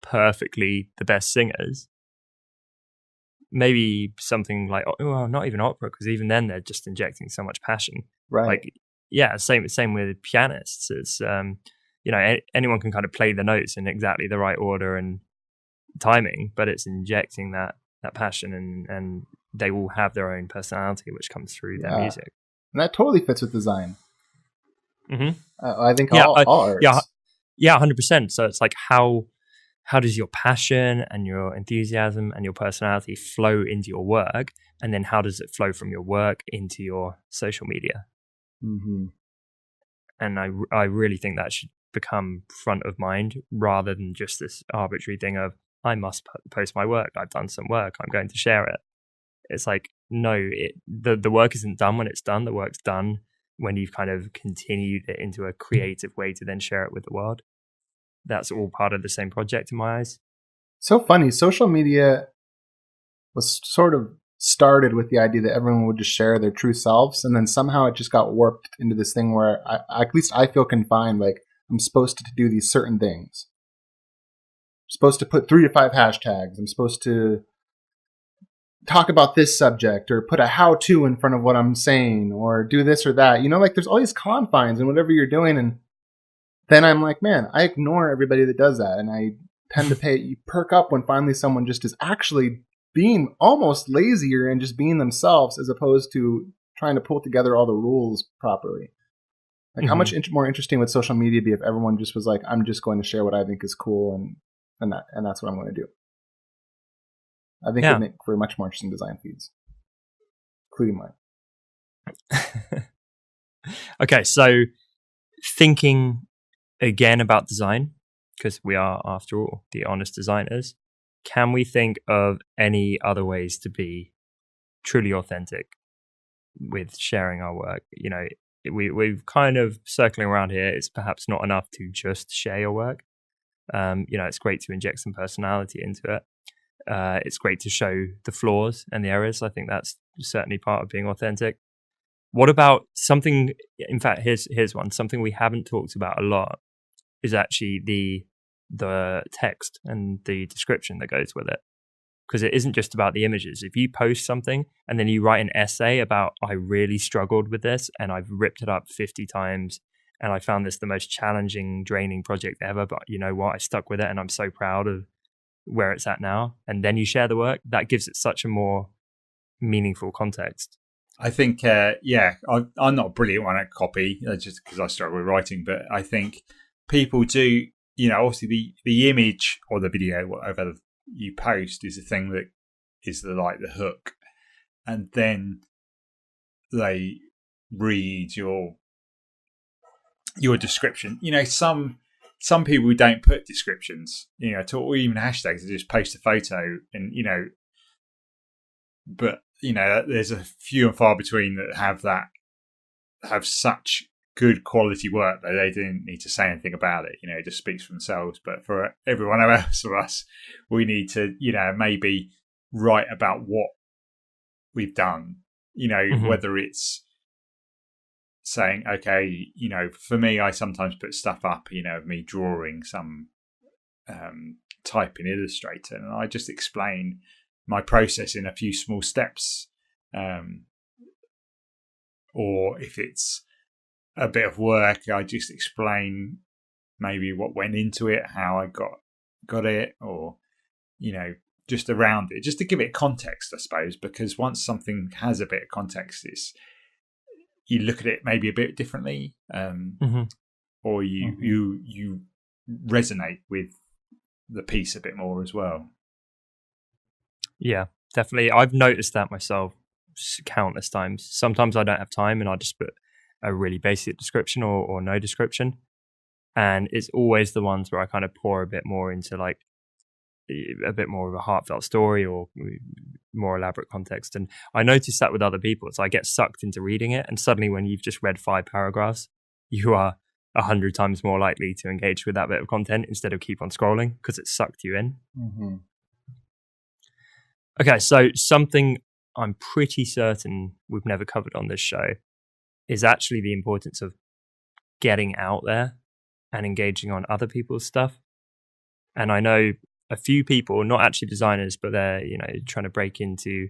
perfectly the best singers. Maybe something like, well, not even opera, because even then they're just injecting so much passion. Right. Like, yeah, same with pianists. It's anyone can kind of play the notes in exactly the right order and timing, but it's injecting that passion, and they will have their own personality, which comes through their music. And that totally fits with design. Mm-hmm. I think all arts. Yeah, 100%. So it's like how does your passion and your enthusiasm and your personality flow into your work, and then how does it flow from your work into your social media? Mm-hmm. And I really think that should become front of mind rather than just this arbitrary thing of I must post my work. I've done some work. I'm going to share it. It's like, no, the work isn't done when it's done. The work's done when you've kind of continued it into a creative way to then share it with the world. That's all part of the same project in my eyes. So funny. Social media was sort of started with the idea that everyone would just share their true selves, and then somehow it just got warped into this thing where at least I feel confined. Like I'm supposed to do these certain things. supposed to put 3 to 5 hashtags. I'm supposed to talk about this subject or put a how-to in front of what I'm saying or do this or that. You know, like there's all these confines in whatever you're doing. And then I'm like, man, I ignore everybody that does that. And I tend to you perk up when finally someone just is actually being almost lazier and just being themselves as opposed to trying to pull together all the rules properly. Like how much more interesting would social media be if everyone just was like, I'm just going to share what I think is cool and that's what I'm going to do. I think it would make for much more interesting design feeds, including mine. Okay, so thinking again about design, because we are, after all, the honest designers, can we think of any other ways to be truly authentic with sharing our work? You know, we've kind of circling around here. It's perhaps not enough to just share your work. You know, it's great to inject some personality into it. It's great to show the flaws and the errors. I think that's certainly part of being authentic. What about something, in fact, here's one, something we haven't talked about a lot is actually the text and the description that goes with it. Because it isn't just about the images. If you post something and then you write an essay about, I really struggled with this and I've ripped it up 50 times and I found this the most challenging, draining project ever, but you know what, I stuck with it and I'm so proud of where it's at now. And then you share the work, that gives it such a more meaningful context. I think, I'm not a brilliant one at copy, just because I struggle with writing, but I think people do, you know, obviously the image or the video, whatever you post is the thing that is the hook, and then they read your description. You know, some people don't put descriptions, you know, or even hashtags. They just post a photo, and you know, but you know, there's a few and far between that have such good quality work that they didn't need to say anything about it. You know, it just speaks for themselves. But for everyone else of us, we need to, you know, maybe write about what we've done. You know, whether it's saying, okay, you know, for me, I sometimes put stuff up, you know, of me drawing some type in Illustrator, and I just explain my process in a few small steps. Or if it's a bit of work, I just explain maybe what went into it, how I got it, or, you know, just around it, just to give it context, I suppose, because once something has a bit of context, you look at it maybe a bit differently, or you resonate with the piece a bit more as well. Yeah, definitely. I've noticed that myself countless times. Sometimes I don't have time and I just put a really basic description or no description. And it's always the ones where I kind of pour a bit more into like a bit more of a heartfelt story or more elaborate context. And I noticed that with other people. So I get sucked into reading it. And suddenly when you've just read 5 paragraphs, you are 100 times more likely to engage with that bit of content instead of keep on scrolling because it sucked you in. Okay, so something I'm pretty certain we've never covered on this show is actually the importance of getting out there and engaging on other people's stuff. And I know a few people, not actually designers, but they're, you know, trying to break into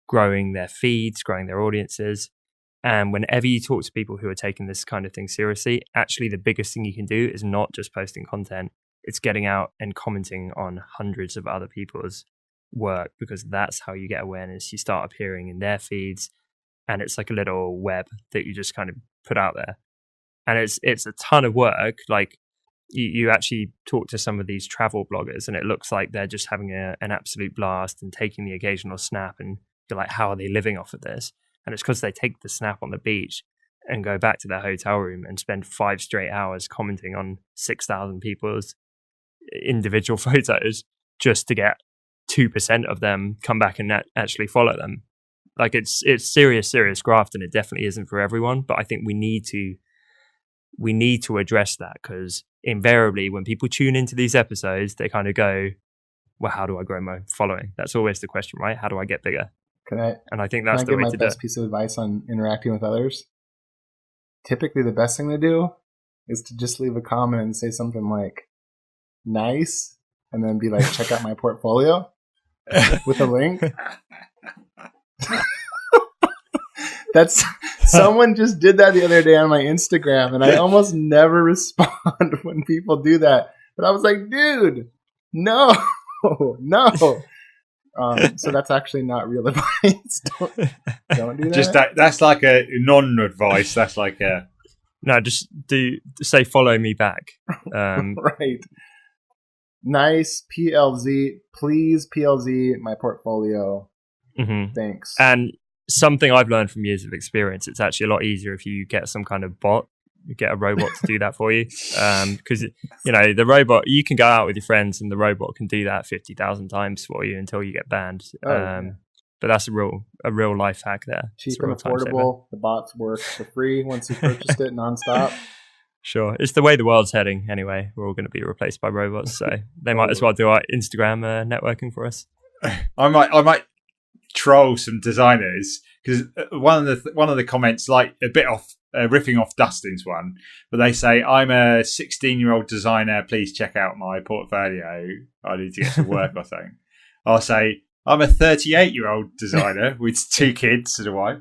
growing their feeds, growing their audiences. And whenever you talk to people who are taking this kind of thing seriously, actually the biggest thing you can do is not just posting content, it's getting out and commenting on hundreds of other people's work, because that's how you get awareness. You start appearing in their feeds, and it's like a little web that you just kind of put out there. And it's a ton of work. Like you actually talk to some of these travel bloggers and it looks like they're just having an absolute blast and taking the occasional snap, and you're like, how are they living off of this? And it's because they take the snap on the beach and go back to their hotel room and spend 5 straight hours commenting on 6,000 people's individual photos just to get 2% of them come back and actually follow them. Like it's serious graft, and it definitely isn't for everyone. But I think we need to address that, because invariably when people tune into these episodes, they kind of go, well, how do I grow my following? That's always the question, right? How do I get bigger? And I think that's the way to do it. Can I give my best piece of advice on interacting with others? Typically the best thing to do is to just leave a comment and say something like, nice, and then be like, check out my portfolio with a link. That's someone just did that the other day on my Instagram, and I almost never respond when people do that. But I was like, dude, no. So that's actually not real advice. Don't do that. Just that's like a non-advice. That's like a no. Just say follow me back. Right. Nice PLZ, please PLZ my portfolio. Mm-hmm. Thanks. And something I've learned from years of experience, it's actually a lot easier if you get some kind of bot. You get a robot to do that for you, because the robot, you can go out with your friends and the robot can do that 50,000 times for you until you get banned. But that's a real life hack there. Cheap and affordable. The bots work for free once you purchased it nonstop. Sure, it's the way the world's heading. Anyway, we're all going to be replaced by robots, so they might as well do our Instagram networking for us. I might troll some designers because one of the comments, like a bit off. Riffing off Dustin's one, but they say, I'm a 16-year-old designer, please check out my portfolio, I need to get to work or something. I'll say, I'm a 38-year-old designer with 2 kids and a wife,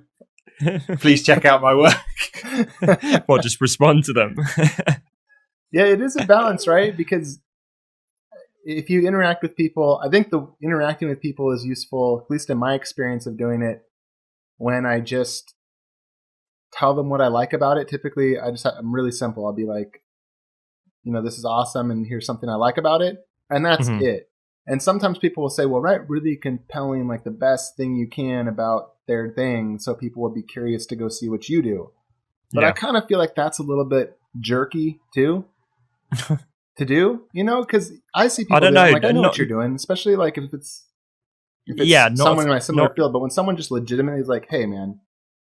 please check out my work. Well, just respond to them. Yeah, it is a balance, right? Because if you interact with people, I think the interacting with people is useful, at least in my experience of doing it, when I just tell them what I like about it. Typically, I'm really simple. I'll be like, this is awesome, and here's something I like about it, and that's it. And sometimes people will say, well, write really compelling, like the best thing you can about their thing, so people will be curious to go see what you do. But I kind of feel like that's a little bit jerky too to do, because I see people. I don't know. Like, I know what you're doing, especially like if it's someone in my similar field. But when someone just legitimately is like, hey, man,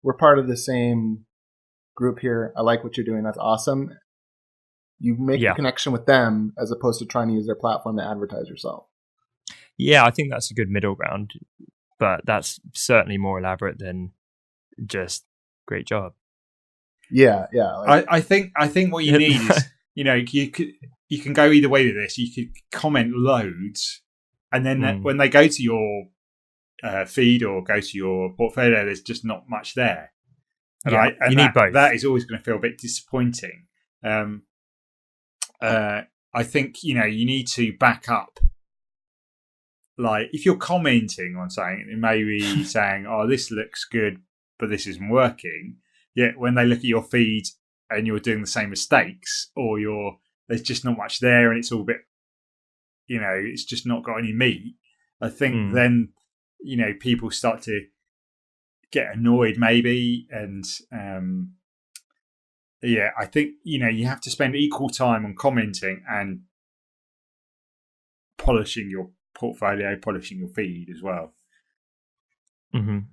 we're part of the same group here. I like what you're doing. That's awesome. You make a connection with them as opposed to trying to use their platform to advertise yourself. Yeah, I think that's a good middle ground, but that's certainly more elaborate than just great job. Yeah. I think what you need is, you can go either way with this. You could comment loads, and then when they go to your feed or go to your portfolio, there's just not much there. And you need both. That is always going to feel a bit disappointing. I think, you need to back up. Like, if you're commenting on something, it may be saying, oh, this looks good, but this isn't working. Yet when they look at your feed and you're doing the same mistakes, or there's just not much there and it's all a bit, it's just not got any meat. I think then, people start to get annoyed maybe. And I think, you have to spend equal time on commenting and polishing your portfolio, polishing your feed as well.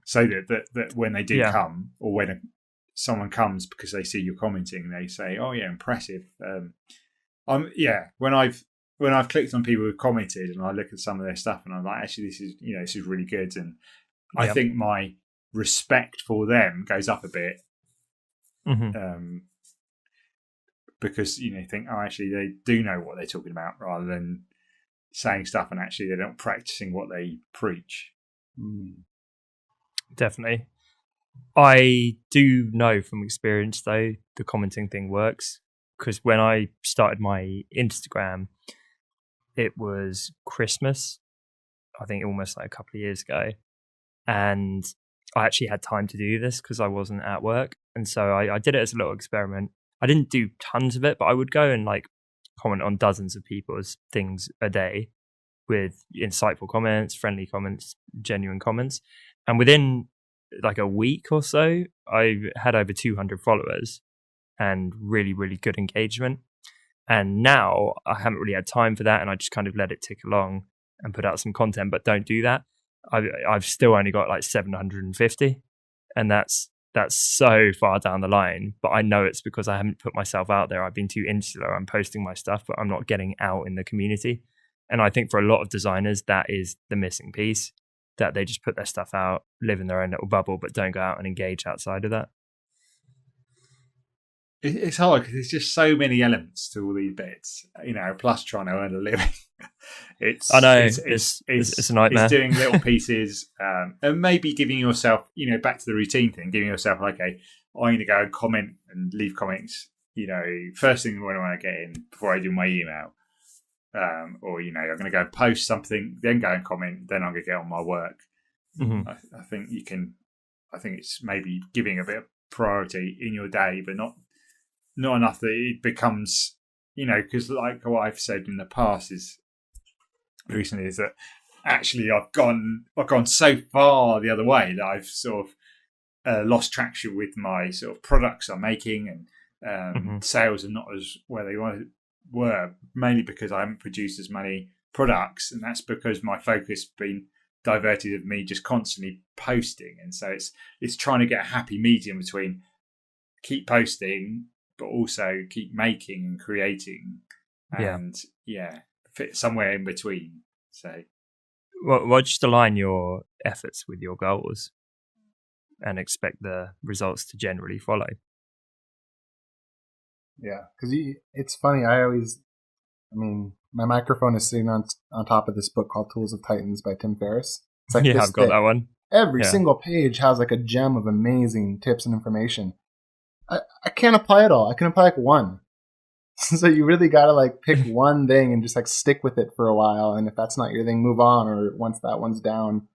So that when they do come, or when someone comes because they see you commenting, they say, oh yeah, impressive. When I've clicked on people who've commented and I look at some of their stuff and I'm like, actually, this is really good. And I think my respect for them goes up a bit. Because, think, oh, actually, they do know what they're talking about, rather than saying stuff and actually they're not practicing what they preach. Definitely. I do know from experience, though, the commenting thing works. Because when I started my Instagram, it was Christmas, I think almost like a couple of years ago. And I actually had time to do this because I wasn't at work. And so I did it as a little experiment. I didn't do tons of it, but I would go and comment on dozens of people's things a day with insightful comments, friendly comments, genuine comments. And within a week or so, I had over 200 followers and really, really good engagement. And now I haven't really had time for that, and I just kind of let it tick along and put out some content, but don't do that. I've still only got 750, and that's so far down the line. But I know it's because I haven't put myself out there. I've been too insular. I'm posting my stuff, but I'm not getting out in the community. And I think for a lot of designers, that is the missing piece, that they just put their stuff out, live in their own little bubble, but don't go out and engage outside of that. it's hard because there's just so many elements to all these bits, plus trying to earn a living. I know it's a nightmare. It's doing little pieces, and maybe giving yourself, back to the routine thing, giving yourself like, I'm going to go and comment and leave comments, first thing when I get in before I do my email. Or, I'm going to go and post something, then go and comment, then I'm going to get on my work. Mm-hmm. I think it's maybe giving a bit of priority in your day, but not enough that it becomes, because like what I've said in the past is that actually I've gone so far the other way that I've sort of lost traction with my sort of products I'm making, and sales are not as where they were, mainly because I haven't produced as many products, and that's because my focus has been diverted of me just constantly posting. And so it's trying to get a happy medium between keep posting but also keep making and creating, and fit somewhere in between. So well, just align your efforts with your goals and expect the results to generally follow. Yeah, because it's funny. My microphone is sitting on top of this book called Tools of Titans by Tim Ferriss. It's like I've got that one. Every single page has like a gem of amazing tips and information. I can't apply it all. I can apply like one. So you really got to like pick one thing and just like stick with it for a while. And if that's not your thing, move on. Or once that one's down,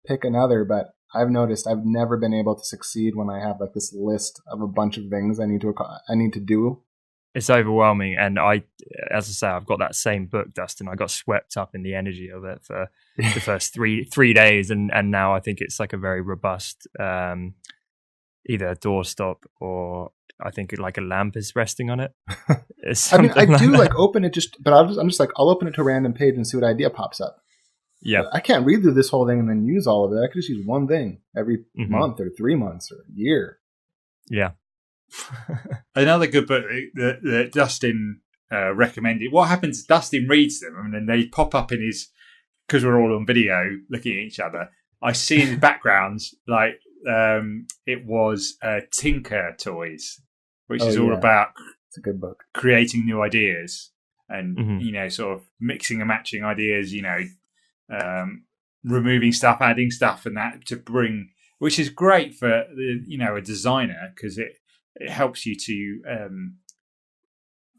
pick another. But I've noticed I've never been able to succeed when I have like this list of a bunch of things I need to do. It's overwhelming, and as I say, I've got that same book, Dustin. I got swept up in the energy of it for the first three days, and now I think it's like a very robust, either a doorstop or I think like a lamp is resting on it. I do like open it I'll open it to a random page and see what idea pops up. Yeah, I can't read through this whole thing and then use all of it. I could just use one thing every month or 3 months or a year. Yeah. Another good book that Dustin recommended. What happens is Dustin reads them and then they pop up in his, because we're all on video looking at each other, I see in his backgrounds like it was Tinker Toys, which is all about it's a good book, creating new ideas and sort of mixing and matching ideas, removing stuff, adding stuff, and that to bring, which is great for a designer, because it helps you to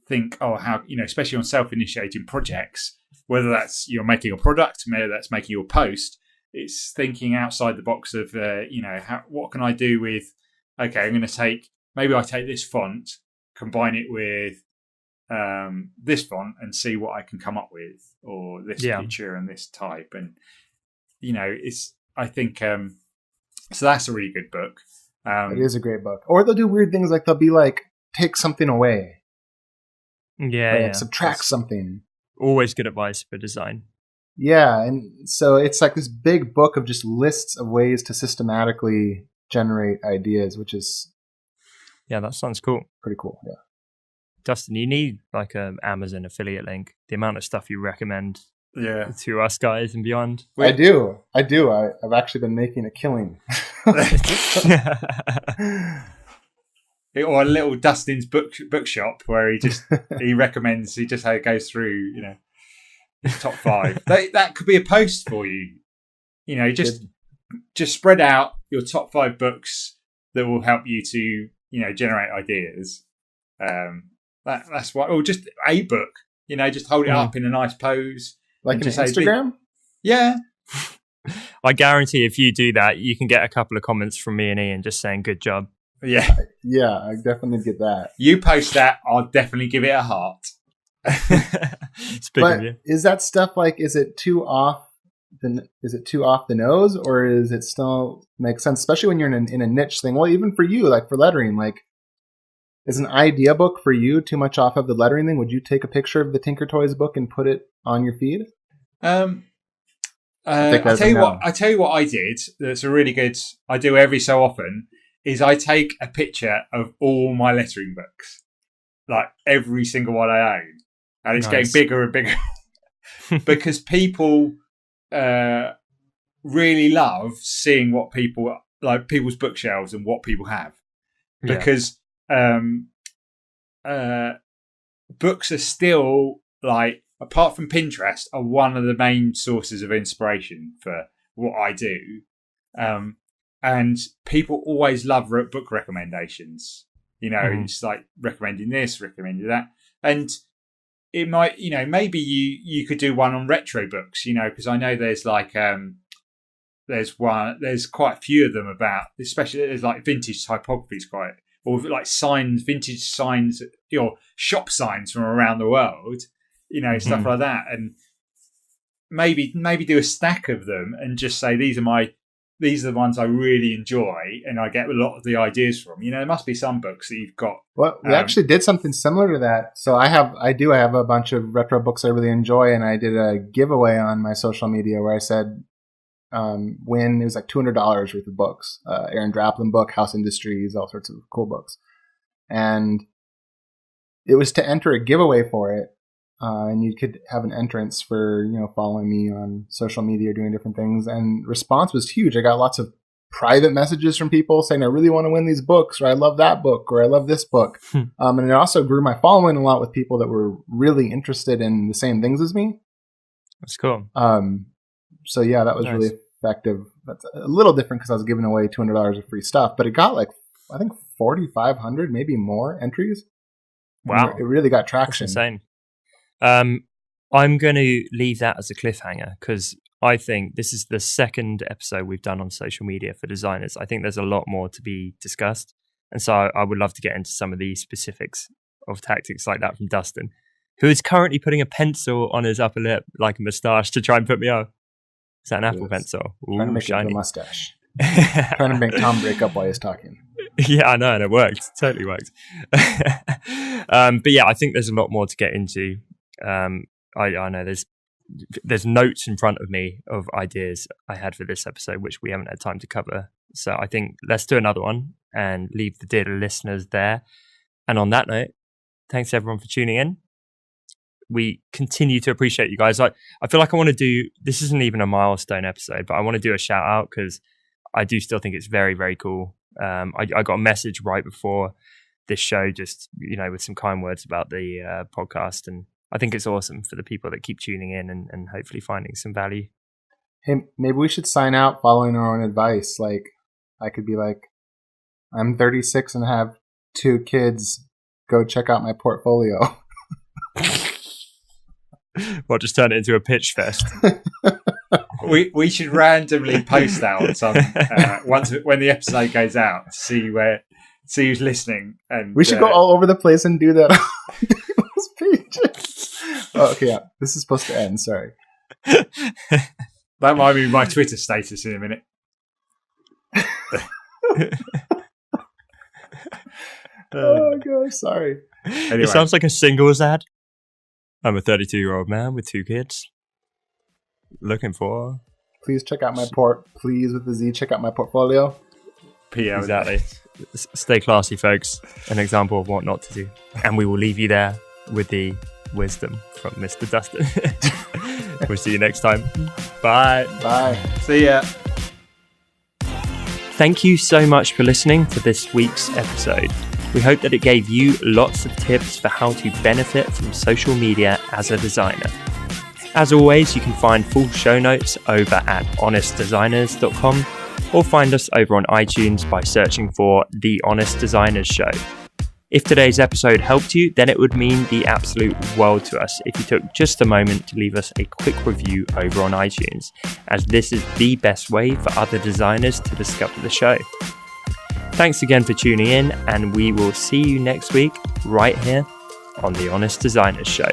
think, how, especially on self-initiating projects, whether that's you're making a product, maybe that's making your post, it's thinking outside the box of, what can I do with, okay, I'm going to take this font, combine it with this font and see what I can come up with, or this picture and this type. And, I think, so that's a really good book. It is a great book. Or they'll do weird things like they'll be like, take something away. Subtract something. Always good advice for design. Yeah, and so it's like this big book of just lists of ways to systematically generate ideas, which is... Yeah, that sounds cool. Pretty cool, yeah. Dustin, you need like an Amazon affiliate link. The amount of stuff you recommend to us guys and beyond. I do. I've actually been making a killing. Or a little Dustin's bookshop where he recommends, he just goes through, his top 5. That could be a post for you. Just spread out your top 5 books that will help you to, generate ideas. That's why, or just a book, just hold it up in a nice pose. Like an Instagram? Yeah. I guarantee if you do that, you can get a couple of comments from me and Ian just saying good job. Yeah. Yeah, I definitely get that. You post that, I'll definitely give it a heart. But is that stuff like, is it too off the nose, or is it still make sense, especially when you're in a niche thing? Well, even for you, like for lettering, like, is an idea book for you too much off of the lettering thing? Would you take a picture of the Tinker Toys book and put it on your feed? I tell you what I did. That's a really good. I do every so often. Is I take a picture of all my lettering books, like every single one I own, and it's getting bigger and bigger because people really love seeing what people like, people's bookshelves and what people have, because books are still, like, apart from Pinterest, are one of the main sources of inspiration for what I do. And people always love book recommendations. It's like recommending this, recommending that. And it might, maybe you could do one on retro books, because I know there's like, there's quite a few of them about, especially there's like vintage typography is quite, or like vintage signs, shop signs from around the world, stuff like that. And maybe do a stack of them and just say, these are the ones I really enjoy and I get a lot of the ideas from. There must be some books that you've got. Well, we actually did something similar to that. So I have a bunch of retro books I really enjoy, and I did a giveaway on my social media where I said, win, it was like $200 worth of books, Aaron Draplin book, House Industries, all sorts of cool books. And it was to enter a giveaway for it. And you could have an entrance for, following me on social media, doing different things. And response was huge. I got lots of private messages from people saying, I really want to win these books, or I love that book, or I love this book. And it also grew my following a lot with people that were really interested in the same things as me. That's cool. So yeah, that was really effective. That's a little different because I was giving away $200 of free stuff, but it got like, I think 4,500, maybe more entries. Wow. And it really got traction. That's insane. I'm going to leave that as a cliffhanger because I think this is the second episode we've done on social media for designers. I think there's a lot more to be discussed. And so I would love to get into some of the specifics of tactics like that from Dustin, who is currently putting a pencil on his upper lip like a moustache to try and put me off. Is that an Apple pencil? Ooh, trying to make shiny. it a mustache. Trying to make Tom break up while he's talking. Yeah, I know, and it worked. Totally worked. But yeah, I think there's a lot more to get into. I know there's notes in front of me of ideas I had for this episode, which we haven't had time to cover. So I think let's do another one and leave the dear listeners there. And on that note, thanks everyone for tuning in. We continue to appreciate you guys. I feel like I want to do, this isn't even a milestone episode, but I want to do a shout out because I do still think it's very, very cool. I got a message right before this show, just, with some kind words about the podcast. And I think it's awesome for the people that keep tuning in and hopefully finding some value. Hey, maybe we should sign out following our own advice. Like, I could be like, I'm 36 and have 2 kids. Go check out my portfolio. Well, just turn it into a pitch fest. We should randomly post that on some when the episode goes out to see who's listening. And we should go all over the place and do that on people's pages. Oh, okay, yeah. This is supposed to end. Sorry. That might be my Twitter status in a minute. Oh gosh, sorry. Anyway. It sounds like a singles ad. I'm a 32-year-old man with 2 kids. Looking for... Please check out my Please with the Z, check out my portfolio. PL. Exactly. Stay classy, folks. An example of what not to do. And we will leave you there with the wisdom from Mr. Dustin. We'll see you next time. Bye. Bye. See ya. Thank you so much for listening to this week's episode. We hope that it gave you lots of tips for how to benefit from social media as a designer. As always, you can find full show notes over at honestdesigners.com or find us over on iTunes by searching for The Honest Designers Show. If today's episode helped you, then it would mean the absolute world to us if you took just a moment to leave us a quick review over on iTunes, as this is the best way for other designers to discover the show. Thanks again for tuning in, and we will see you next week right here on The Honest Designers Show.